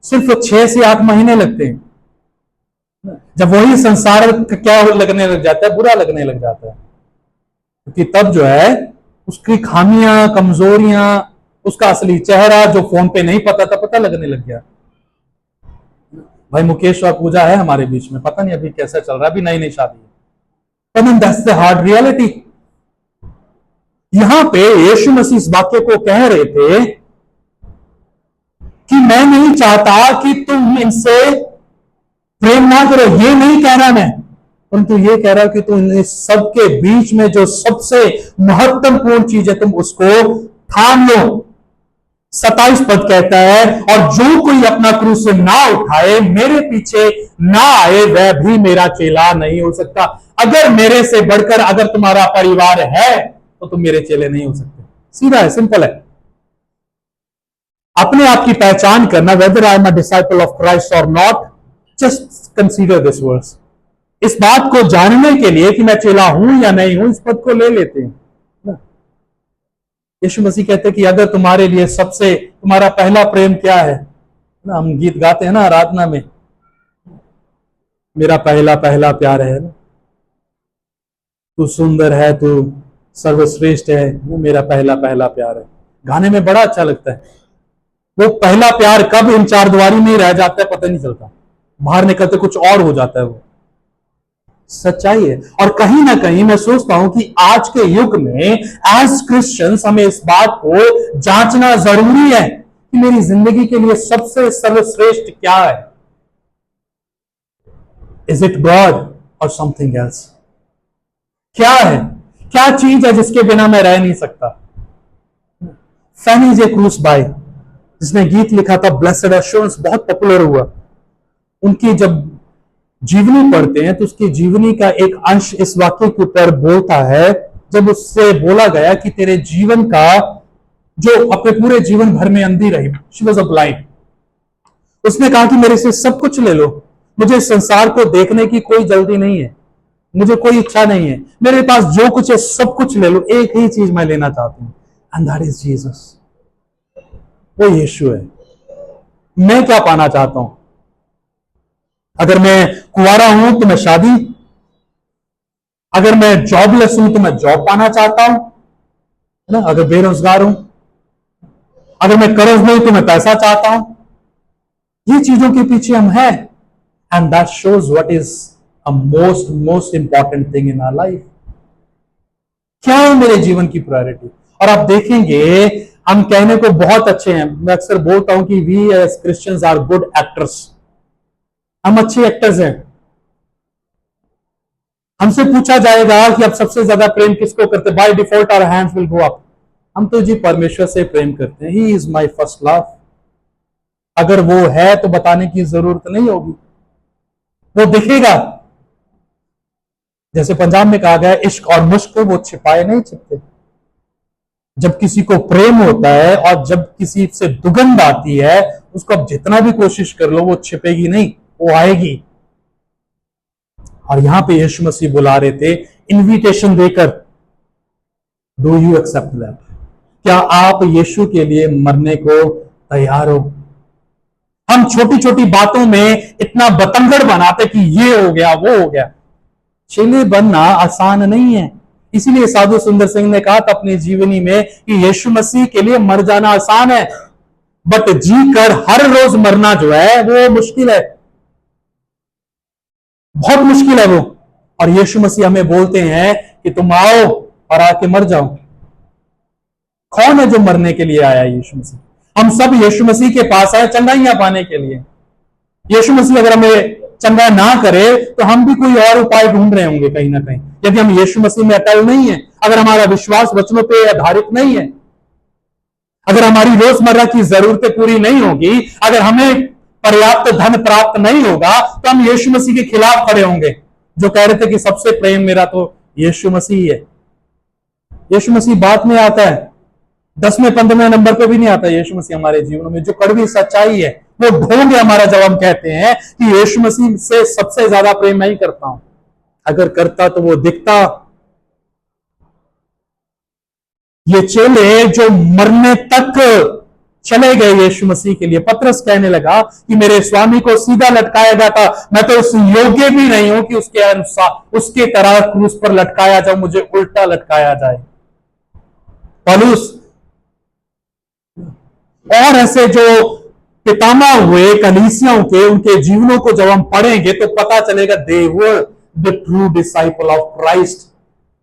सिर्फ 6 से 8 महीने लगते हैं। जब वही संसार क्या लगने लग जाता है? बुरा लगने लग जाता है। क्योंकि तब जो है उसकी खामियां, कमजोरियां, उसका असली चेहरा जो फोन पे नहीं पता था, पता लगने लग गया। भाई मुकेश और पूजा है हमारे बीच में, पता नहीं अभी कैसा चल रहा है, अभी नई नई शादी है। but that's the hard reality। यहां पे यीशु मसीह इस वाक्य को कह रहे थे कि मैं नहीं चाहता कि तुम इनसे प्रेम ना करो, ये नहीं कह रहा मैं, परंतु ये कह रहा कि तुम इन सबके बीच में जो सबसे महत्वपूर्ण चीज है तुम उसको थाम लो। 27 पद कहता है, और जो कोई अपना क्रूस ना उठाए, मेरे पीछे ना आए, वह भी मेरा चेला नहीं हो सकता। अगर मेरे से बढ़कर अगर तुम्हारा परिवार है तो तुम मेरे चेले नहीं हो सकते। सीधा है, सिंपल है। अपने आप की पहचान करना, whether I am a disciple of Christ और not, just consider this verse. इस बात को जानने के लिए कि मैं चेला हूं या नहीं हूं, इस पद को ले लेते हैं। यीशु मसीह कहते हैं कि अगर तुम्हारे लिए सबसे, तुम्हारा पहला प्रेम क्या है ना, हम गीत गाते हैं ना आराधना में, मेरा पहला पहला प्यार है ना, तू सुंदर है, तू सर्वश्रेष्ठ है, वो मेरा पहला पहला प्यार है। गाने में बड़ा अच्छा लगता है। वो पहला प्यार कब इन चार दीवारी में ही रह जाता है पता नहीं चलता, बाहर निकलते कुछ और हो जाता है। वो सच्चाई है। और कहीं ना कहीं मैं सोचता हूं कि आज के युग में एज क्रिश्चियंस हमें इस बात को जांचना जरूरी है कि मेरी जिंदगी के लिए सबसे सर्वश्रेष्ठ क्या है। इज इट गॉड और समथिंग एल्स? क्या है, क्या चीज है जिसके बिना मैं रह नहीं सकता? फैनी जे क्रूस बाय, जिसने गीत लिखा था ब्लेसेड एश्योरेंस, बहुत पॉपुलर हुआ। उनकी जब जीवनी पढ़ते हैं तो उसकी जीवनी का एक अंश इस वाक्य के ऊपर बोलता है, जब उससे बोला गया कि तेरे जीवन का, जो अपने पूरे जीवन भर में अंधी रही, शी वॉज अ ब्लाइंड, उसने कहा कि मेरे से सब कुछ ले लो, मुझे संसार को देखने की कोई जल्दी नहीं है, मुझे कोई इच्छा नहीं है, मेरे पास जो कुछ है सब कुछ ले लो, एक ही चीज मैं लेना चाहती हूं, एंड दैट इज जीसस। वो यीशु है। मैं क्या पाना चाहता हूं? अगर मैं कुंवारा हूं तो मैं शादी, अगर मैं जॉबलेस हूं तो मैं जॉब पाना चाहता हूं, है ना? अगर बेरोजगार हूं, अगर मैं कर्ज में हूं तो मैं पैसा चाहता हूं। ये चीजों के पीछे हम हैं, and that shows what is a most important thing in our life. क्या है मेरे जीवन की प्रायोरिटी? और आप देखेंगे, हम कहने को बहुत अच्छे हैं, मैं अक्सर बोलता हूं कि we as Christians are good actors, हम अच्छे एक्टर्स हैं। हमसे पूछा जाएगा कि आप सबसे ज्यादा प्रेम किसको करते, by default our hands will go up. हम तो जी परमेश्वर से प्रेम करते हैं, he is my first love. अगर वो है तो बताने की जरूरत नहीं होगी, वो दिखेगा। जैसे पंजाब में कहा गया, इश्क और मुश्क वो छिपाए नहीं छिपते। जब किसी को प्रेम होता है और जब किसी से दुगंध आती है, उसको आप जितना भी कोशिश कर लो वो छिपेगी नहीं, वो आएगी। और यहां पे यीशु मसीह बुला रहे थे इनविटेशन देकर, डू यू एक्सेप्ट दैट? क्या आप यीशु के लिए मरने को तैयार हो? हम छोटी छोटी बातों में इतना बतंगड़ बनाते कि ये हो गया वो हो गया। चेले बनना आसान नहीं है। इसीलिए साधु सुंदर सिंह ने कहा था अपनी जीवनी में कि यीशु मसीह के लिए मर जाना आसान है, बट जी कर हर रोज मरना जो है वो मुश्किल है, बहुत मुश्किल है वो। और यीशु मसीह हमें बोलते हैं कि तुम आओ और आके मर जाओ। कौन है जो मरने के लिए आया? यीशु मसीह। हम सब यीशु मसीह के पास आए चंगाइयां पाने के लिए। यीशु मसीह अगर हमें चंगा ना करे तो हम भी कोई और उपाय ढूंढ रहे होंगे कहीं ना कहीं। यदि हम यीशु मसीह में अटल नहीं है, अगर हमारा विश्वास वचनों पर आधारित नहीं है, अगर हमारी रोजमर्रा की जरूरतें पूरी नहीं होगी, अगर हमें पर्याप्त धन प्राप्त नहीं होगा, तो हम यीशु मसीह के खिलाफ खड़े होंगे, जो कह रहे थे कि सबसे प्रेम मेरा तो यीशु मसीह है। यीशु मसीह बात में आता है, 10वें 15वें नंबर पे भी नहीं आता यीशु मसीह हमारे जीवन में। जो कड़वी सच्चाई है वो ढोंग है हमारा, जब हम कहते हैं कि यीशु मसीह से सबसे ज्यादा प्रेम मैं ही करता हूं। अगर करता तो वो दिखता। ये चेले जो मरने तक चले गए यीशु मसीह के लिए। पतरस कहने लगा कि मेरे स्वामी को सीधा लटकाया जाता, मैं तो उस योग्य भी नहीं हूं कि उसके अनुसार उसके तरह क्रूस पर लटकाया जाए, मुझे उल्टा लटकाया जाए। पौलुस और ऐसे जो पितामह हुए कलीसियाओं के, उनके जीवनों को जब हम पढ़ेंगे तो पता चलेगा they were the true disciple of Christ.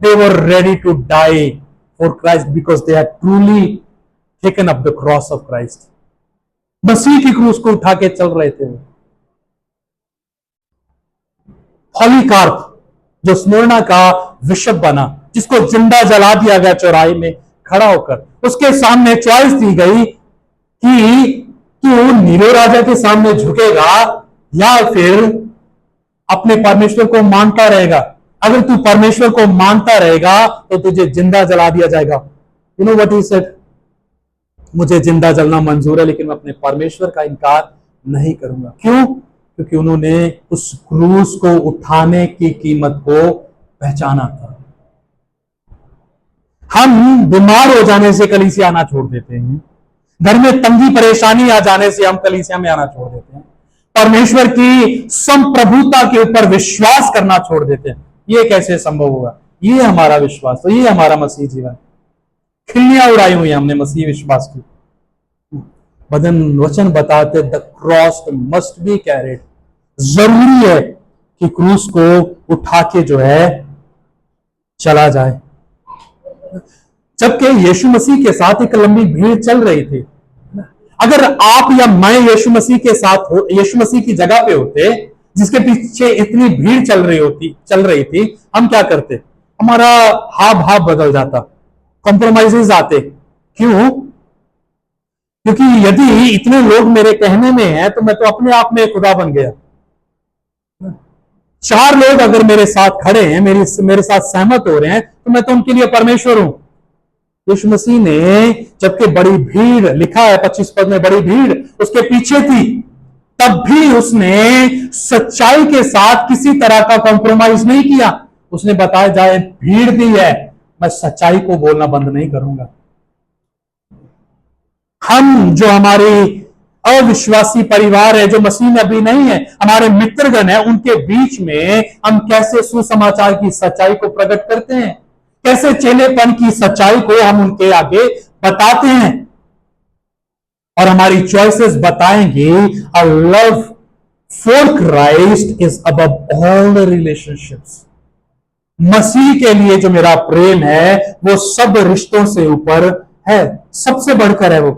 They were ready to die for Christ because they had truly taken up the cross of Christ. मसीह की क्रूस को उठा के चल रहे थे। पॉलीकार्प जो स्मुरना का बिशप बना, जिसको जिंदा जला दिया गया चौराहे में खड़ा होकर, उसके सामने चॉइस दी गई कि तू नीरो राजा के सामने झुकेगा या फिर अपने परमेश्वर को मानता रहेगा। अगर तू परमेश्वर को मानता रहेगा तो तुझे जिंदा जला दिया जाएगा। You know what he said? मुझे जिंदा जलना मंजूर है, लेकिन मैं अपने परमेश्वर का इनकार नहीं करूंगा। क्यों? क्योंकि उन्होंने उस क्रूस को उठाने की कीमत को पहचाना था। हम बीमार हो जाने से कलीसिया आना छोड़ देते हैं, घर में तंगी परेशानी आ जाने से हम कलीसिया में आना छोड़ देते हैं, परमेश्वर की संप्रभुता के ऊपर विश्वास करना छोड़ देते हैं। ये कैसे संभव होगा? ये हमारा विश्वास, तो ये हमारा मसीह जीवन। खिल्लियां उड़ाई हुई हैं हमने मसीह विश्वास की। बदन वचन बताते the cross must be carried, जरूरी है कि क्रूस को उठा के जो है चला जाए। जबकि यीशु मसीह के साथ एक लंबी भीड़ चल रही थी। अगर आप या मैं यीशु मसीह के साथ हो, यीशु मसीह की जगह पे होते जिसके पीछे इतनी भीड़ चल रही थी, हम क्या करते? हमारा हाव भाव बदल जाता, कॉम्प्रोमाइजेस आते। क्यों? क्योंकि यदि इतने लोग मेरे कहने में हैं तो मैं तो अपने आप में खुदा बन गया। 4 लोग अगर मेरे साथ खड़े हैं, मेरे साथ सहमत हो रहे हैं, तो मैं तो उनके लिए परमेश्वर हूं। यीशु मसीह ने, जबकि बड़ी भीड़, लिखा है 25 पद में, बड़ी भीड़ उसके पीछे थी, तब भी उसने सच्चाई के साथ किसी तरह का कॉम्प्रोमाइज नहीं किया। उसने बताया जाए भीड़ भी है, मैं सच्चाई को बोलना बंद नहीं करूंगा। हम जो हमारे अविश्वासी परिवार है, जो मसीह में अभी नहीं है, हमारे मित्रगण है, उनके बीच में हम कैसे सुसमाचार की सच्चाई को प्रकट करते हैं, कैसे चेलेपन की सच्चाई को हम उनके आगे बताते हैं। और हमारी चॉइसेस बताएंगे a love for Christ is above all the relationships. मसीह के लिए जो मेरा प्रेम है वो सब रिश्तों से ऊपर है, सबसे बढ़कर है वो।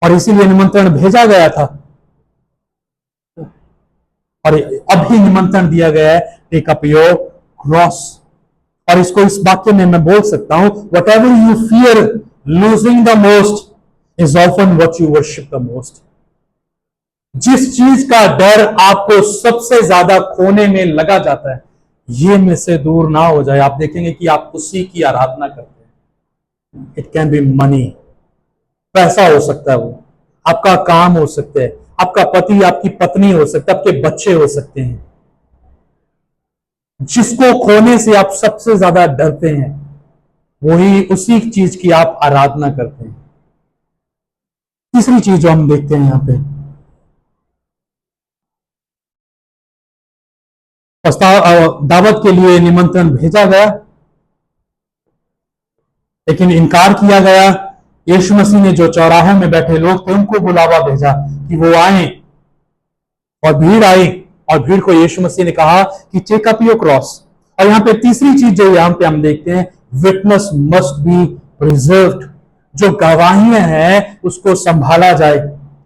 और इसीलिए निमंत्रण भेजा गया था और अभी निमंत्रण दिया गया है, टेक अप योर क्रॉस। और इसको इस वाक्य में मैं बोल सकता हूं, what ever you fear losing the most is often what you worship the most. जिस चीज का डर आपको सबसे ज्यादा खोने में लगा जाता है, ये में से दूर ना हो जाए, आप देखेंगे कि आप उसी की आराधना करते हैं। इट कैन बी मनी, पैसा हो सकता है, वो आपका काम हो सकता है, आपका पति, आपकी पत्नी हो सकता है, आपके बच्चे हो सकते हैं। जिसको खोने से आप सबसे ज्यादा डरते हैं, वही उसी चीज की आप आराधना करते हैं। तीसरी चीज जो हम देखते हैं यहां पे, दावत के लिए निमंत्रण भेजा गया लेकिन इनकार किया गया। यीशु मसीह ने जो चौराहों में बैठे लोग थे उनको बुलावा भेजा कि वो आए, और भीड़ आई, और भीड़ को यीशु मसीह ने कहा कि टेक अप योर क्रॉस। और यहां पे तीसरी चीज जो यहां पे हम देखते हैं, विटनेस मस्ट बी प्रिजर्व्ड। जो गवाहियां हैं उसको संभाला जाए।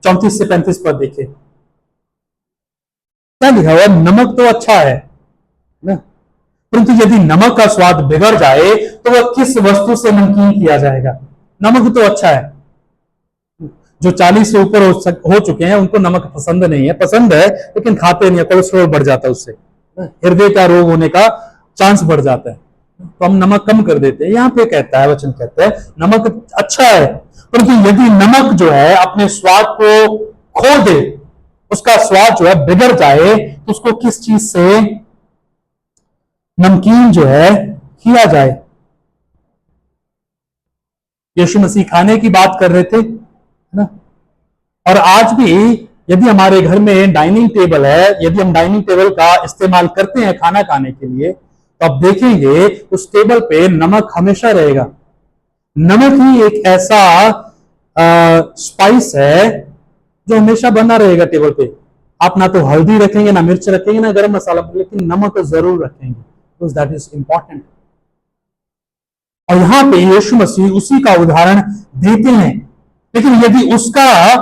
34 से 35 पर देखिए क्या लिखा हुआ, नमक तो अच्छा है ना, परंतु यदि नमक का स्वाद बिगड़ जाए तो वह किस वस्तु से नमकीन किया जाएगा। नमक तो अच्छा है, जो 40 से ऊपर हो चुके हैं उनको नमक पसंद नहीं है, पसंद है लेकिन खाते नहीं है, कोलेस्ट्रॉल बढ़ जाता है, उससे हृदय का रोग होने का चांस बढ़ जाता है, तो हम नमक कम कर देते हैं। यहां पे कहता है, वचन कहता है नमक अच्छा है, परंतु यदि नमक जो है अपने स्वाद को खो दे, उसका स्वाद जो है बिगड़ जाए, तो उसको किस चीज से नमकीन जो है किया जाए। यीशु मसीह खाने की बात कर रहे थे ना, और आज भी यदि हमारे घर में डाइनिंग टेबल है, यदि हम डाइनिंग टेबल का इस्तेमाल करते हैं खाना खाने के लिए, तो आप देखेंगे उस टेबल पे नमक हमेशा रहेगा। नमक ही एक ऐसा स्पाइस है जो हमेशा बना रहेगा टेबल पे। आप ना तो हल्दी रखेंगे, ना मिर्च रखेंगे, ना गरम मसाला, लेकिन नमक तो जरूर रखेंगे, बिकॉज दैट इज इंपॉर्टेंट। और यहां पे यीशु मसीह उसी का उदाहरण देते हैं, लेकिन यदि उसका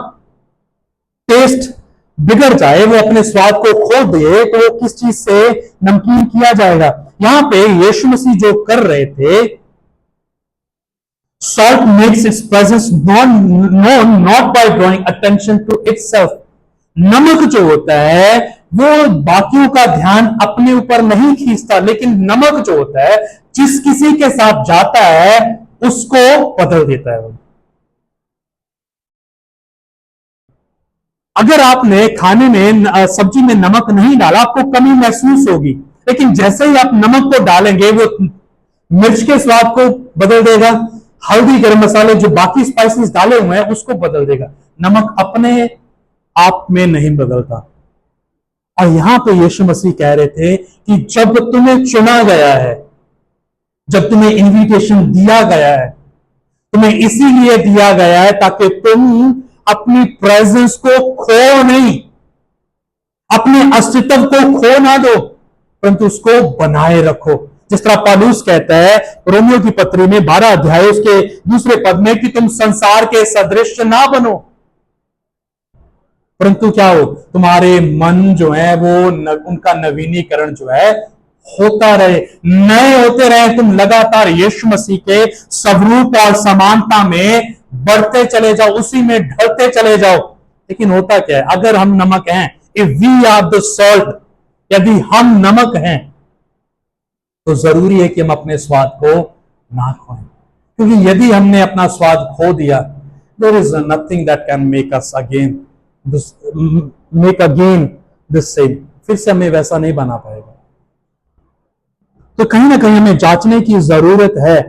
टेस्ट बिगड़ जाए, वो अपने स्वाद को खो दे, तो वो किस चीज से नमकीन किया जाएगा। यहां पे यीशु मसीह जो कर रहे थे, salt makes its presence known not by drawing attention to itself। नमक जो होता है वो बाकियों का ध्यान अपने ऊपर नहीं खींचता, लेकिन नमक जो होता है जिस किसी के साथ जाता है उसको बदल देता है वो। अगर आपने खाने में, सब्जी में नमक नहीं डाला, आपको कमी महसूस होगी, लेकिन जैसे ही आप नमक को डालेंगे वो मिर्च के स्वाद को बदल देगा, हल्दी, गरम मसाले, जो बाकी स्पाइसेस डाले हुए हैं उसको बदल देगा। नमक अपने आप में नहीं बदलता, और यहां पे यीशु मसीह कह रहे थे कि जब तुम्हें चुना गया है, जब तुम्हें इनविटेशन दिया गया है, तुम्हें इसीलिए दिया गया है ताकि तुम अपनी प्रेजेंस को खो नहीं, अपने अस्तित्व को खो ना दो, परंतु उसको बनाए रखो। जिस तरह पौलुस कहता है रोमियो की पत्री में 12 अध्याय उसके दूसरे पद में कि तुम संसार के सदृश ना बनो, परंतु क्या हो, तुम्हारे मन जो है वो उनका नवीनीकरण जो है होता रहे, नए होते रहे। तुम लगातार यीशु मसीह के स्वरूप और समानता में बढ़ते चले जाओ, उसी में ढलते चले जाओ। लेकिन होता क्या है, अगर हम नमक हैं, if we are the salt, यदि हम नमक हैं, तो जरूरी है कि हम अपने स्वाद को ना खोएं, क्योंकि यदि हमने अपना स्वाद खो दिया, there is nothing that can make us again this same. फिर से हमें वैसा नहीं बना पाएगा। तो कहीं ना कहीं हमें जांचने की जरूरत है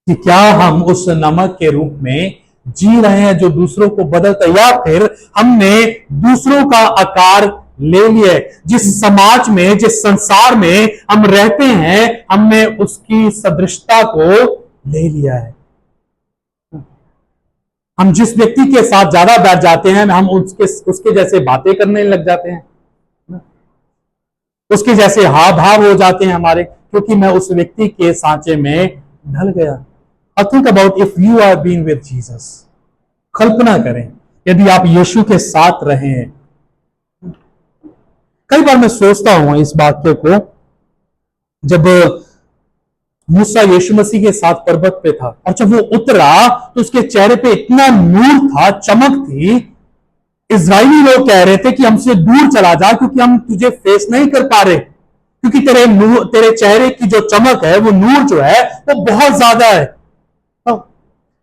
कि क्या हम उस नमक के रूप में जी रहे हैं जो दूसरों को बदलता है, या फिर हमने दूसरों का आकार ले लिया है। जिस समाज में, जिस संसार में हम रहते हैं, हमने उसकी सदृशता को ले लिया है। हम जिस व्यक्ति के साथ ज्यादा बैठ जाते हैं, हम उसके जैसे बातें करने लग जाते हैं, उसके जैसे हाव भाव हो जाते हैं हमारे, क्योंकि मैं उस व्यक्ति के सांचे में ढल गया। और think about if you are being with Jesus. कल्पना करें यदि आप यीशु के साथ रहे हैं। कई बार मैं सोचता हूं इस वाक्य को, जब मूसा यीशु मसीह के साथ पर्वत पे था और जब वो उतरा तो उसके चेहरे पे इतना नूर था, चमक थी। इजरायली लोग कह रहे थे कि हमसे दूर चला जा, क्योंकि हम तुझे फेस नहीं कर पा रहे, क्योंकि तेरे चेहरे की जो चमक है, वो नूर जो है वो बहुत ज्यादा है।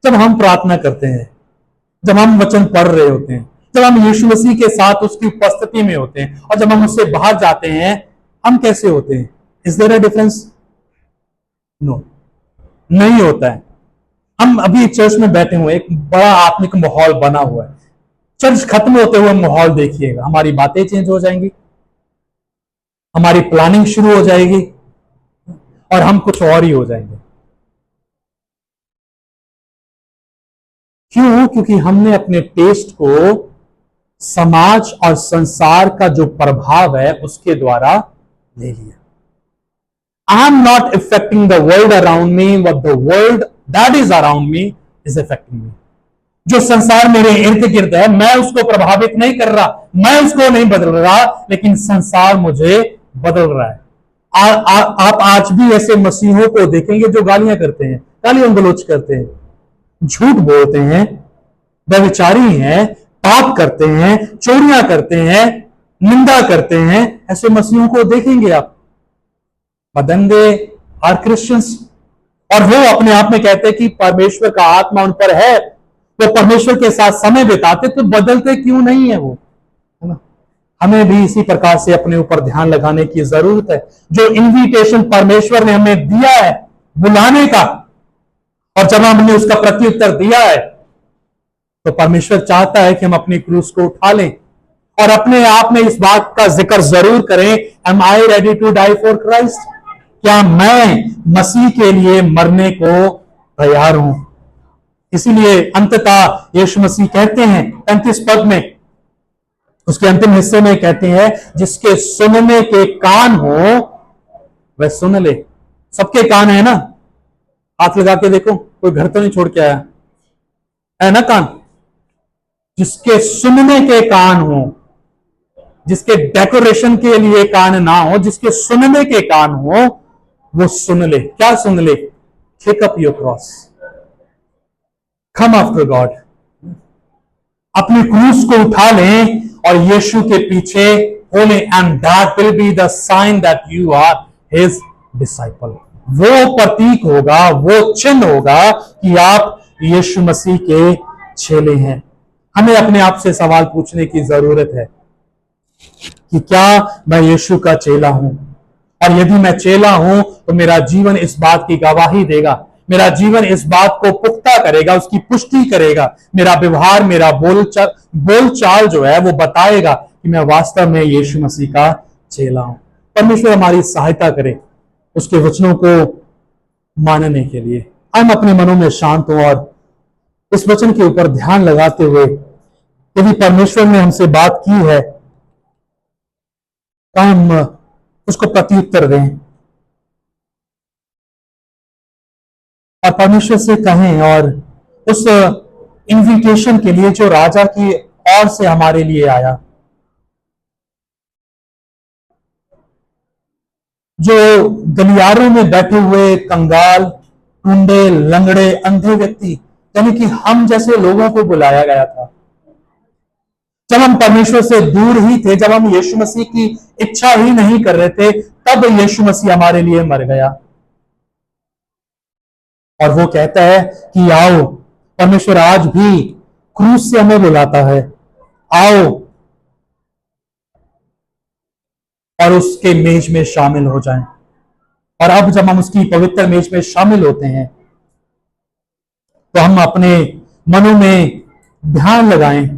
जब हम प्रार्थना करते हैं, जब हम वचन पढ़ रहे होते हैं, जब हम यीशु मसीह के साथ उसकी उपस्थिति में होते हैं, और जब हम उससे बाहर जाते हैं, हम कैसे होते हैं? Is there a difference? No, नहीं होता है। हम अभी चर्च में बैठे हुए, एक बड़ा आत्मिक माहौल बना हुआ है। चर्च खत्म होते हुए माहौल देखिएगा, हमारी बातें चेंज हो जाएंगी, हमारी प्लानिंग शुरू हो जाएगी, और हम कुछ और ही हो जाएंगे। क्यों? क्योंकि हमने अपने टेस्ट को समाज और संसार का जो प्रभाव है उसके द्वारा ले लिया। I am not affecting the world around me, what the world that is around me is affecting me. जो संसार मेरे इर्द गिर्द है, मैं उसको प्रभावित नहीं कर रहा, मैं उसको नहीं बदल रहा, लेकिन संसार मुझे बदल रहा है। आप आज भी ऐसे मसीहों को देखेंगे जो गालियां करते हैं, गालियां गलोच करते हैं, झूठ बोलते हैं, व्यभिचारी हैं, पाप करते हैं, चोरियां करते हैं, निंदा करते हैं। ऐसे मसीहों को देखेंगे आप। बदन दे आर क्रिश्चियंस, और वो अपने आप में कहते हैं कि परमेश्वर का आत्मा उन पर है, वो परमेश्वर के साथ समय बिताते, तो बदलते क्यों नहीं है वो, है ना? हमें भी इसी प्रकार से अपने ऊपर ध्यान लगाने की जरूरत है। जो इनविटेशन परमेश्वर ने हमें दिया है बुलाने का, और जब हमने उसका प्रत्युत्तर दिया है, तो परमेश्वर चाहता है कि हम अपनी क्रूस को उठा लें और अपने आप में इस बात का जिक्र जरूर करें, am I ready to die for Christ? क्या मैं मसीह के लिए मरने को तैयार हूं? इसीलिए अंततः यीशु मसीह कहते हैं 35 पद में, उसके अंतिम हिस्से में कहते हैं, जिसके सुनने के कान हो वह सुन ले। सबके कान है ना? हाथ लगा के देखो, कोई घर तो नहीं छोड़ के आया है ना? कान, जिसके सुनने के कान हो, जिसके डेकोरेशन के लिए कान ना हो, जिसके सुनने के कान हो, वो सुन ले। क्या सुन ले? Take up your cross, come after God. अपनी क्रूस को उठा लें और यीशु के पीछे हो लें, and that will be the sign that you are his disciple. वो प्रतीक होगा, वो चिन्ह होगा कि आप यीशु मसीह के चेले हैं। हमें अपने आप से सवाल पूछने की जरूरत है कि क्या मैं यीशु का चेला हूं? और यदि मैं चेला हूं तो मेरा जीवन इस बात की गवाही देगा, मेरा जीवन इस बात को पुख्ता करेगा, उसकी पुष्टि करेगा। मेरा व्यवहार, मेरा बोलचाल जो है वो बताएगा कि मैं वास्तव में यीशु मसीह का चेला हूं। परमेश्वर हमारी सहायता करे उसके वचनों को मानने के लिए। हम अपने मनों में शांत हों और इस वचन के ऊपर ध्यान लगाते हुए यदि परमेश्वर ने हमसे बात की है तो हम उसको प्रत्युत्तर दें और परमेश्वर से कहें और उस इनविटेशन के लिए जो राजा की ओर से हमारे लिए आया, जो गलियारों में बैठे हुए कंगाल, टूंडे, लंगड़े, अंधे व्यक्ति यानी कि हम जैसे लोगों को बुलाया गया था। जब हम परमेश्वर से दूर ही थे, जब हम यीशु मसीह की इच्छा ही नहीं कर रहे थे, तब यीशु मसीह हमारे लिए मर गया। और वो कहता है कि आओ, परमेश्वर आज भी क्रूस से हमें बुलाता है, आओ और उसके मेज में शामिल हो जाएं। और अब जब हम उसकी पवित्र मेज में शामिल होते हैं तो हम अपने मनों में ध्यान लगाएं